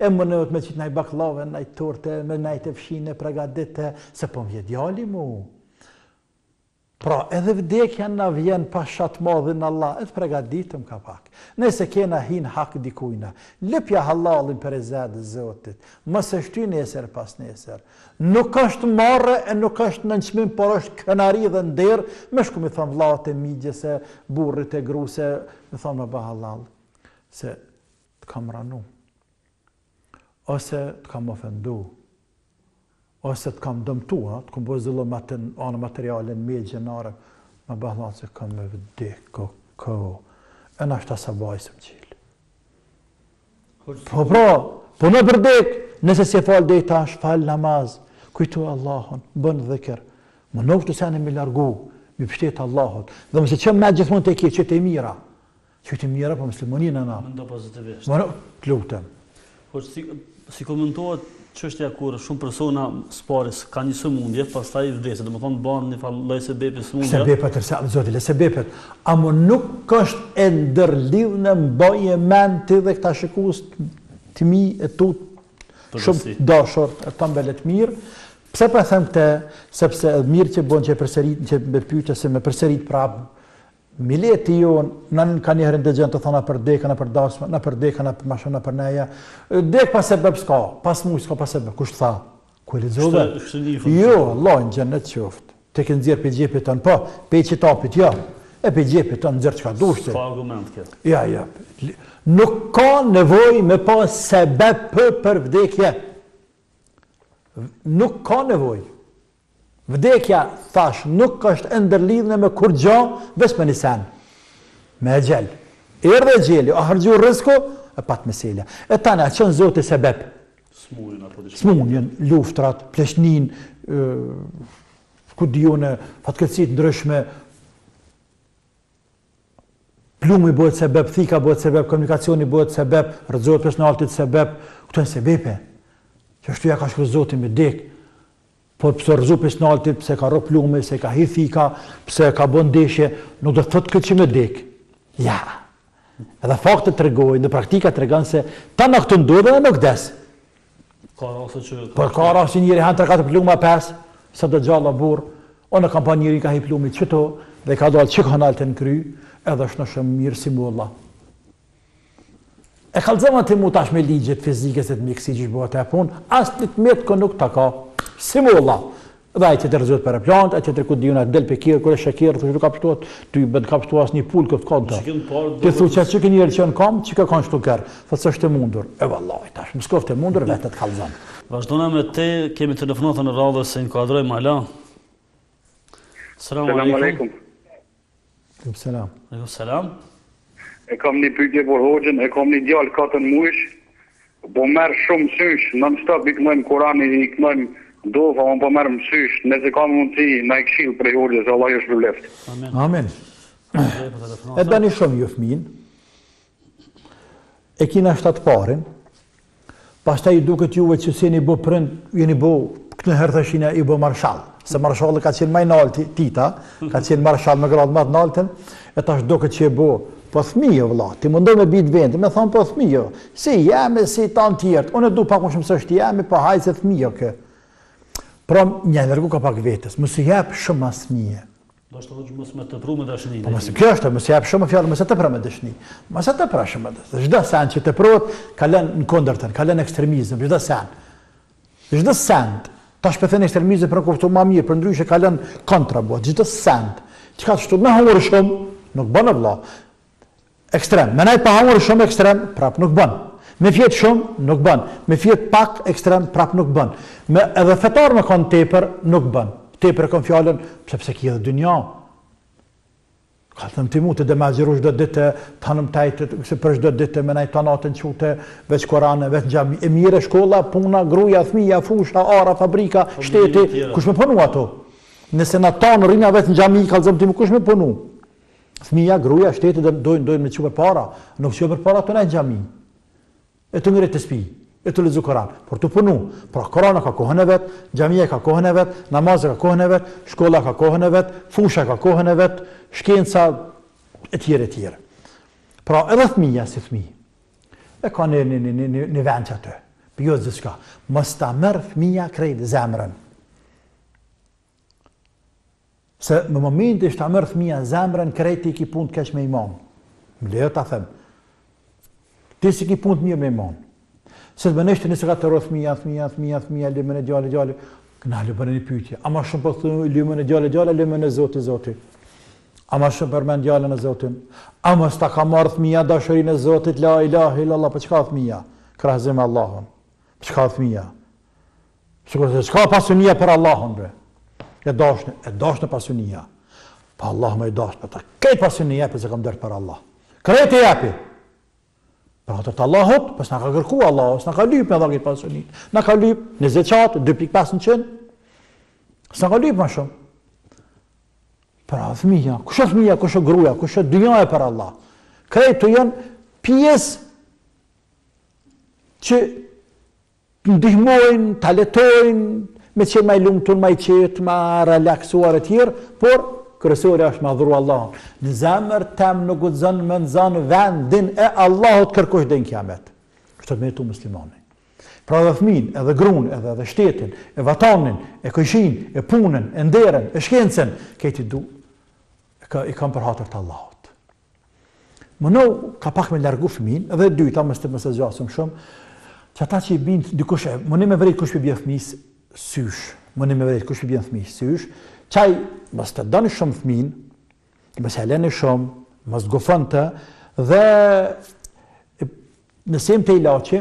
E më nëvët me qitë nëjë baklave, nëjë torte, me nëjë të fshine, pregadite, se po vjen djali mu. Pra, edhe vdekja na vjen pa shatë madhin Allah, edhe pregaditëm ka pak. Nëse kena hin hak dikujna, lëpja halalin për e zedë Zotit, mos e shty nesër pas nesër. Nuk është marrë e nuk është në nëqmim, por është kënari dhe nder, me shku me thonë vlaut e migje, se burrit e gruse, me thonë me ba halal, se të kam ranu, ose të kam ofendu, ose të kam dëmtua, të kam bëzëllë anë materialin me gjenare, me bëhlat se kam me vdek, ko, e në ashta sa bajsëm qilë. Po në bërdek, nëse si falë dhe i tash, falë namaz, kujtu Allahun, bënë dhekër, më noftë të sene me largu, me pështetë Allahun, dhe mëse që me gjithmonë të kje, që të mira, po mëslimoninë në na. Më ndo pozitivisht. Më të lutëm. Si komentohet çështja kur shumë persona sparis ka një sëmundje, pastaj vdesin, domethënë bën një lloj sebepi sëmundje. Sebepa tërsa Zoti, le sebepet. Amo nuk është e ndërlidhme mbaje mend ti dhe këta shikues të mi e tu shumë dashur, ta mbelet mirë. Pse po them këtë? Sepse është mirë që bën që përsërit, që me pyetje se me përsërit prap. Mileti jonë, në ka një herën dëgjën të thona për deka, në për dasma, në për deka, në për mashona, për neja. Dek pas e bëb s'ka, pas muj s'ka pas e bëb, kush tha? Ku e lezove? Jo, Allah në gjennet qoftë. Te ke nëzirë për gjepit tonë, po, pe që tapit, ja. E për gjepit tonë nëzirë që ka dushte. S'ka argument këtë. Ja. Nuk ka nevoj me pa sebeb për vdekje. Nuk ka nevoj. Vdekja, thash, nuk është ndërlidhne me kur gjo, ves me një sen. Me e gjel. Erdhe e gjeli, a hargju rëzko, e pat meselja. E tane, a qënë zote sebeb? Smunjën, luftrat, pleshnin, ku dijone, fatkëtësit ndryshme, plumi bëhet sebeb, thika bëhet sebeb, komunikacioni bëhet sebeb, rëzohet personaltit sebeb, këto e sebepe. Që ashtu ja ka shkru zotin me dek. Por pëse rëzu personaltit, pëse ka rëp plume, pëse ka hi thika, pëse ka bën ndeshje, nuk do të thotë këtë që me dek. Ja. Edhe faktet të regojnë, dhe praktika të regon se ta në këtë ndodhe dhe nuk des. Ka rase që... Por ka rase njëri hanë 3-4 plume a 5, sa do gjalla burë, o në kam pa njëri ka hi plume qëto, dhe ka dalë që kanal të në kry, edhe është në shumë mirë si mulla. E kalzëma të mu tash me ligjet fizike se të mikësi që shbohet e punë, asë të të mirë kë nuk të ka. Si mulla. Dhe ai që të rëzot për e plantë, ai që të këtë dijuna del për kjerë, kërë shekjerë, të që ka pështuat, të i bëndë ka pështuat asë një pullë këtë konta. Të thu që që kënë njërë që në kam, që ka kanë shtu kërë, thë së është e mundur. E vallaj, tash, më skoftë e mundur, vetët kalzëm. Vazhdona me te, kemi telefonatën në radhës se inkuadrojmë ala. Selam aleikum. Selam. Selam. E kam një pyetje për hoxhën, e kam një djalë 4 muajsh, po merr shumë sysh, non-stop i këmojmë Kurani, i këmojmë dova, unë po merr mësysh, nëse ka mundësi, na i këshill prej hoxhës, Allah ju shpëleft. Amen. E bani shumë ju fëmin, e kina 7 parin, pastaj duket juve që si një bo prind, jeni bo, këtë në herë thëshina i bo marshall, se marshallë ka qenë maj nalti, tita, ka qenë marshall me gradë marë naltën, e tash duket që e bo po fëmijë vëlla, ti mundoj me bit vendi, me thon po fëmijë. Si jam, si tan tjerë. Unë du pak më shumë se është jam, po hajse fëmijë kë. Pra, një largu ka pak vetës, mos i jap shumë as fëmijë. Do të thotë mos me tepru me dashni. Po mos kjo është, mos i jap shumë fjalë, mos e tepra me dashni. Mos e tepra shumë me dashni. Çdo sen që teprohet, ka lënë në kundërtën, ka lënë ekstremizëm, çdo sen. Çdo sen. Tash po thënë ekstremizëm për kuptu më mirë, për ndryshe ka lënë kontra bot, çdo sen. Çka çto me humor shumë, nuk bën vëlla. Ekstrem, më nai pa humor shumë ekstrem, prap nuk bën. Me fjet shumë nuk bën. Me fjet pak ekstrem prap nuk bën. Me edhe fetar me kon tepër nuk bën. Tepër kon fjalën sepse ki edhe dynja. Ka thëmë ti mu të demazhiru çdo ditë, tanëm tajtë, se për çdo ditë me nai tanatën qute, veç Korane, veç xhami. E mire shkolla, puna, gruaja, fëmija, fusha, ara, fabrika, shteti, kush me punu ato? Nëse na tanë rina vetë në xhami, kallëzëm ti mu kush me punu? Fëmija, gruaja, shteti dojnë me çu për para, nuk çu për para të në xhami. E të ngrit të spi, e të lexu Koran, por të punu. Pra Korana ka kohën e vet, xhamia ka kohën e vet, namazi ka kohën e vet, shkolla ka kohën e vet, fusha ka kohën e vet, shkenca e tjera e tjera. Pra edhe fëmija si fëmijë. E ka në vend që atë. Për jo gjithçka. Mos ta merr fëmija krejt zemrën. Se në momentin që ta merr fëmija zemrën krejt i ki punë të keq me iman. Më lejo ta them. Ti si ki punë të mirë me iman. Se të bëneshtë nëse ka të rrë fëmija, lëmën e gjallë, këna lëmën e një pyetje. Ama shumë për thënë lëmën e gjallë, lëmën e Zoti. Ama shumë përmend djalën e Zotin. Ama s'ta ka marrë fëmija dashurinë e Zotit, la ilaha illallah, për çka fëmija? Krahazim Allahun. Për çka fëmija? Sikur se çka pasunia për Allahun bre. E dashnë pasunia. Pa Allah më i dash për ta. Këtë pasunia për se kam dërë për Allah. Këtë e japi. Për atër të Allahut, pës nga ka kërku Allah, s'na ka lyp me dha këtë pasunit. Na ka lyp në zeqat, 2.5%. S'na ka lyp ma shumë. Pra fëmija, kush është fëmija, kush është gruaja, kush është dynjaja për Allah. Krejt të janë pjesë që ndihmojnë, taletojnë, me qenë ma i lumëtun, ma i qetë, ma relaksuar e tjerë, por kërësori është madhuru Allahun. Në zemër tem nuk guxon me nxanë vendin e Allahut kërkosh dhe në kiamet. Kështu të meritu muslimani. Pra edhe fëmin, edhe grun, edhe shtetin, e vatanin, e këshin, e punën, e nderen, e shkencen, këti du, i kam për hatër të Allahut. Më ka pak me largu fëmin, edhe dyta, më së zgjasëm shumë, që ata që i bindë dikush, më në me vrejt kush për bje fëmis sysh, qaj mës të dënë shumë fëmin, mës heleni shumë, mës gofën të, dhe nësim të ilaqe,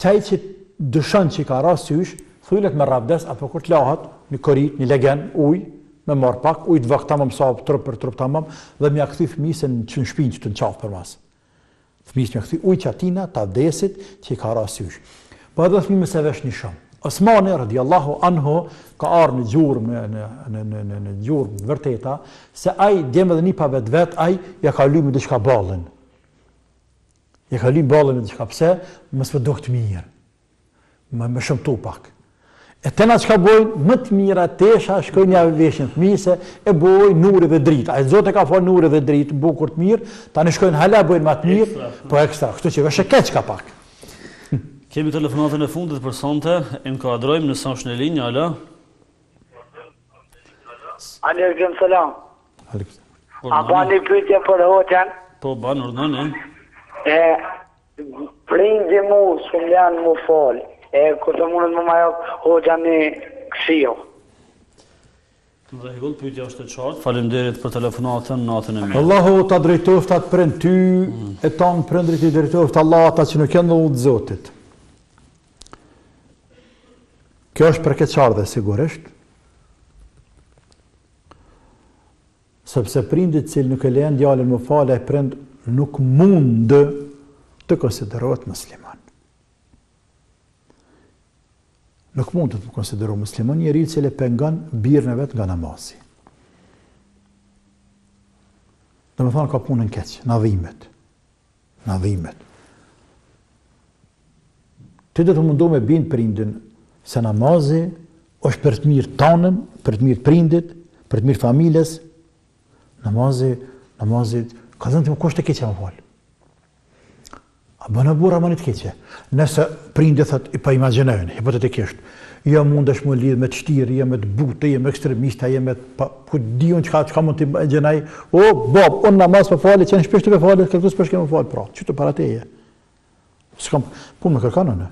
qaj që dëshën që i ka ras sysh, thujlet me rabdes, apo kur të lahat, një korit, një legen, uj, me marë pak, uj të vak tamam sa trup për trup tamam, dhe mja këthi fëmisën që në shpinë që të në qafë për mas. Fëmisë mja këthi uj që atina, ta vdesit, që i ka ras sysh. Po edhe fëmi mëse vesh një shumë. Osmani radiallahu anhu ka arë në gjurë, në gjurë vërteta, se aj, djemë edhe një pa vetë, aj, ja ka lymë dhe shka balën. Ja ka lymë balën dhe shka pse, mësë për dohtë mirë. Me shumë tu pak. E tena që ka bojnë, më të mira, tesha, shkojnë një veshin fëmise, e bojnë nuri dhe dritë. Ajë zote ka falë nuri dhe dritë, bukur të mirë, ta në shkojnë hala bojnë ma të mirë, po ekstra. Kështu që vëshë keq ka pak. Kemi telefonatën e fundit për sonte, enkuadrojmë në sa është në linjë, ala. Aleikum salam. A ba një pyetje për hoqen? Po, ba në urdhën, Prindi mu, s'kum janë mu falë, këtë mundet më majok hoqen një këshio. Në rregull, pyetja është e qartë. Faleminderit për telefonatën, natën e mirë. Allahu ta drejtoft atë prind ty, e tonë prindrit i drejtoft Allah ata që nuk janë në Zotit. Kjo është për këtë qardhe, sigurisht. Sepse prindit cilë nuk e lejen djalin më falë, e prind nuk mund të konsiderohet musliman. Nuk mund të konsiderohet musliman njeri cilë e pengon birën e vetë nga namasi. Dhe me thonë ka punën keq, nadhimet. Ti dhe të mundu me bindë prindin se namazi është për të mirë tanën, për të mirë prindit, për të mirë familjes. Namazi Ka zënë të më kush të keqe më falë. A bënë burra më një të keqe. Nëse prindi thët, pa imaginojnë, hipotetikisht, jo mundesh më lidh me të shtirë, jo me të butë, jo me ekstremista, jo me ku diun çka mund të gjenaj. O, bab, unë namaz për falë, që në shpesh të për falë, kërkus për shke më falë, pra, që të para teje. S'kam, punë me kërkanë, në.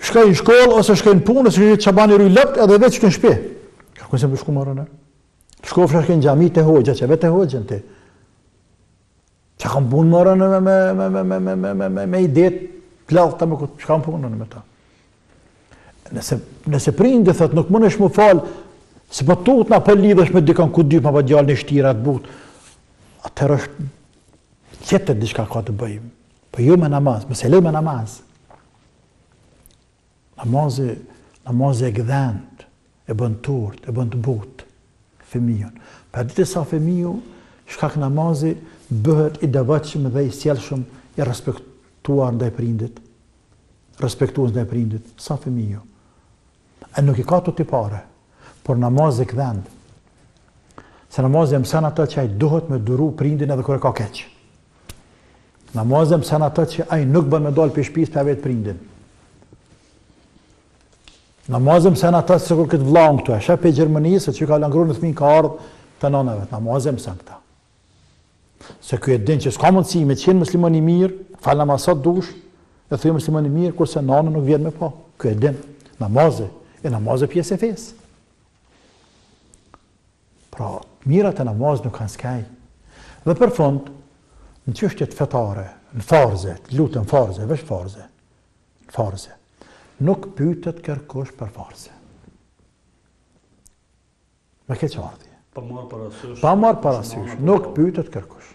Shkaj në shkollë, ose shkaj në punë, ose shkaj qabani rruj lëpt, edhe veç shkaj në shpe. Kërkun se më shku marë, në. Shkofra shkaj në gjami të hoxha, që vetë hoxhën ti. Që kam punë marë me idet, plallë ta me këtë, që kam punë me ta. Nëse prindi thot nuk mundesh më fal, se po tut na po lidhesh me dikon ku dy pa djalin e shtira të but. Atëherë është tjetër diçka ka të bëjmë. Po jo me namaz, më se lë me namaz. Namazi e gdhend, e bën turt, e bën të but fëmijën. Për ditë sa fëmiu shkak namazi bëhet i devotshëm dhe i sjellshëm, i respektuar ndaj prindit. Respektues ndaj prindit, sa fëmiu. E nuk i ka të tipare, por namazi këdhend. Se namazi e mësën ato që ai duhet me duru prindin edhe kur e ka keq. Namazi e mësën ato që ai nuk bën me dalë për shtëpisë për vetë prindin. Namazi e mësën ato që kur këtë vllahun këtu, shef pe Gjermanisë që ka langruar në fëmijë ka ardhur të nanave. Namazi e mësën këta. Se ky e din që s'ka mundësi me qenë musliman i mirë, fal namazat dush, e thujë musliman i mirë, kurse nana nuk vjen me pa. Ky e din. Namazi pjesë e fesë. Pra, mirat e namaz nuk kanë skaj. Dhe për fund, në çështjet fetare, në farze, lutën farze, veç farze, nuk pyetet kërkush për farze. Me ke qardhje. Pa marrë parasysh, nuk pyetet kërkush.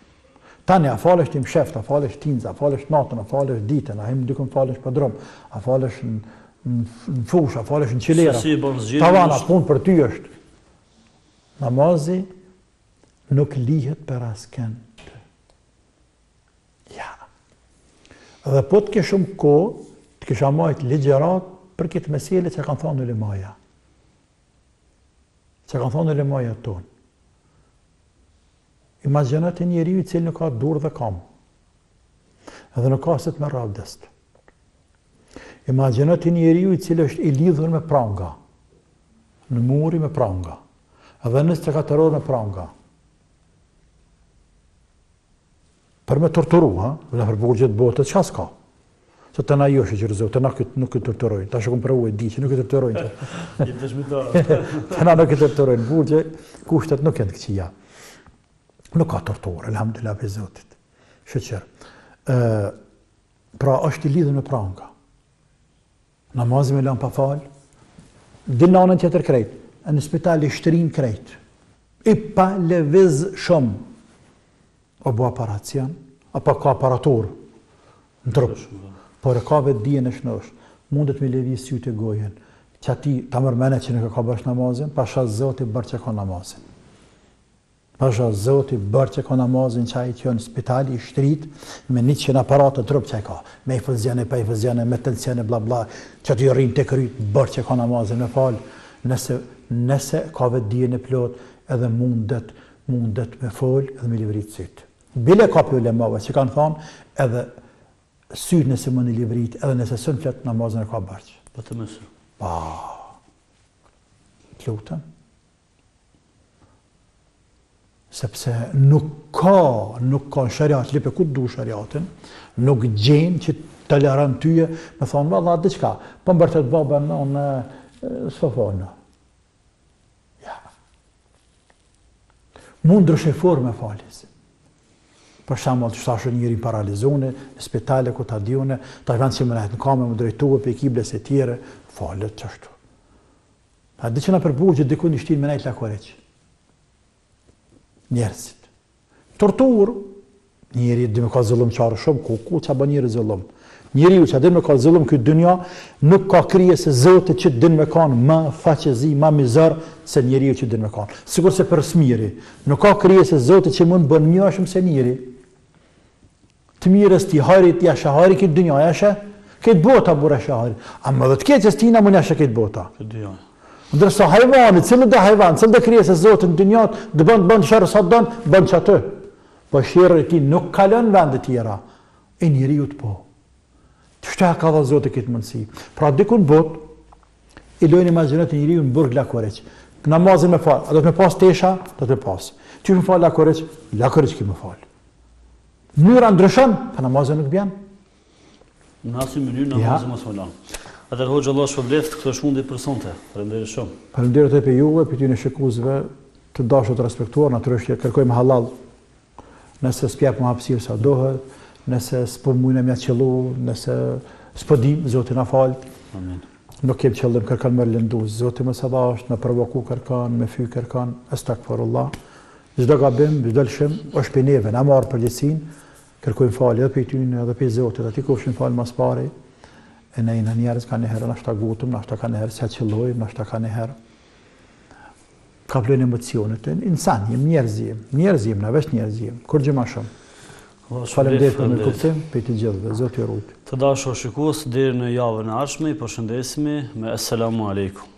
Tani, a falesh tim sheft, a falesh tinza, a falesh natën, a falesh ditën, a him dikun falesh për drum, a falesh në fush, a falesh në qilera. Tavana, punë për ty është. Namazi nuk lihet për askënd. Ja. Dhe po të ke shumë kohë, të kisha majt ligjerat për këtë mesele që kanë thonë në limaja. Që kanë thonë në limaja tonë. Imaginat e njeriu i cili nuk ka dur dhe kam. Edhe nuk ka se të merr abdest. Imaginat e njeriu i cili është i lidhur me pranga. Në muri me pranga. Edhe 24 orë me pranga. Për me torturu, ha? Dhe për burgjet botët, çka s'ka? Se të na joshë që rëzohë, të na nuk i torturojnë. Ta shë kom pravu e di që nuk i torturojnë. Të na nuk i torturojnë. Burgje, kushtet nuk janë të këqia. Nuk ka torturë, elhamdulillah për Zotit. Shëqër. Pra, është i lidhën me pranga. Namazim e lanë pa falë. Dil në anën tjetër krejt. Në spital i shtërin krejt. I pa leviz shumë. O bu aparacion, apo ka aparatur në trup. Por e ka vetë dijen e shnosh. Mundet me leviz sytë e gojen. Që ati ta mërmene që nuk e ka bësh namazin, pasha Zoti bërë që ka namazin. Pasha Zoti bërë që ka namazin që a i që në spitali i shtrit me 100 aparatë të trup që a ka. Me i fëzjene, pa i fëzjene, me tensione, bla bla, që ati rrinë të kryt, bërë që ka namazin me falë. Nëse ka vetë dijen e plot, edhe mundet me folë edhe me livrit sytë. Bile ka për ulemave që kanë thonë, edhe sytë nëse më në livrit, edhe nëse sën fletë namazin e ka bërqë. Pa të mësë. Pa. Lutëm. Sepse nuk ka në shariat, lipe ku du shariatin, nuk gjenë që të lërën tyje, me thonë, valla, diqka, po më bërtet baba në s'fa falë. Ja. Mund ndryshe forme falis. Për shembull, të shtashë njëri paralizone, në spitale ku ta diune, ta vend që më nejtë në kamë, më drejtuve për ekibles e tjere, falet qështu. A di që na përbuq që diku një shtin me nejtë lakoreq. Njerëzit. Tortur, njeri dhe me ka zëllum qarë shumë, ku që bë njeri zëllum. Njeri u që dhe me ka zëllum këtë dynja, nuk ka krije se Zotit që dhe me kanë ma faqezi, ma mizër, se njeri u që dhe me kanë. Sigur se për smiri, nuk ka krije se Zotit që mund bën një shumë se njeri. Të mirës ti harit, jashe harit këtë dynja, jashe, këtë bota bura shahari. A më dhe të keqës tina mund jashe këtë bota. Ndërsa hajvani, cilë dhe hajvan, cilë dhe krije se Zotit në dynjat, dhe bënd shërë sa dënë, bënd që atë. po shirë e ti nuk kalon vende tjera, e njeriu të po. Çfarë ka dhënë Zoti këtë mundësi? Pra dikun bot, i lojnë imagjinat e njeriu në burg lakoreq. Namazin me fal, a do të me pas tesha? Do të pas. Ti më fal lakoreq ki më fal. Mënyra ndryshon, pa namazin nuk bjen. Në asnjë mënyrë namazin mos falon. Atëherë Hoxha Allah shpëbleft këtë shmundi për sonte. Faleminderit shumë. Faleminderit edhe juve, për ty në shikuesve të dashur të respektuar, natyrisht kërkojmë halal. Nëse s'pjap më hapësirë sa dohet, nëse s'po mujna mja qëllu, nëse s'po dim, Zoti na fal. Amin. Nuk kem qëllim kërkan më lëndus. Zoti më sadash, në provoku kërkan, me fy kërkan, astagfirullah. Çdo gabim, çdo lëshim, është për neve, na marr përgjegjësinë, kërkojmë falje edhe për ty, edhe për Zotit, aty kofshin falë mas pari. E ne në njerëz ka njëherë nashta gutëm, nashta ka njëherë se qëllojmë, nashta ka njëherë ka plojnë emocionet. Insan jem, njerëz jem, na veç njerëz jem, kur gjë ma shumë. Faleminderit për kuptim, për të gjithëve, Zoti ju rujt. Të dashur shikues, deri në javën e ardhshme, ju përshëndesimi me Assalamu alaikum.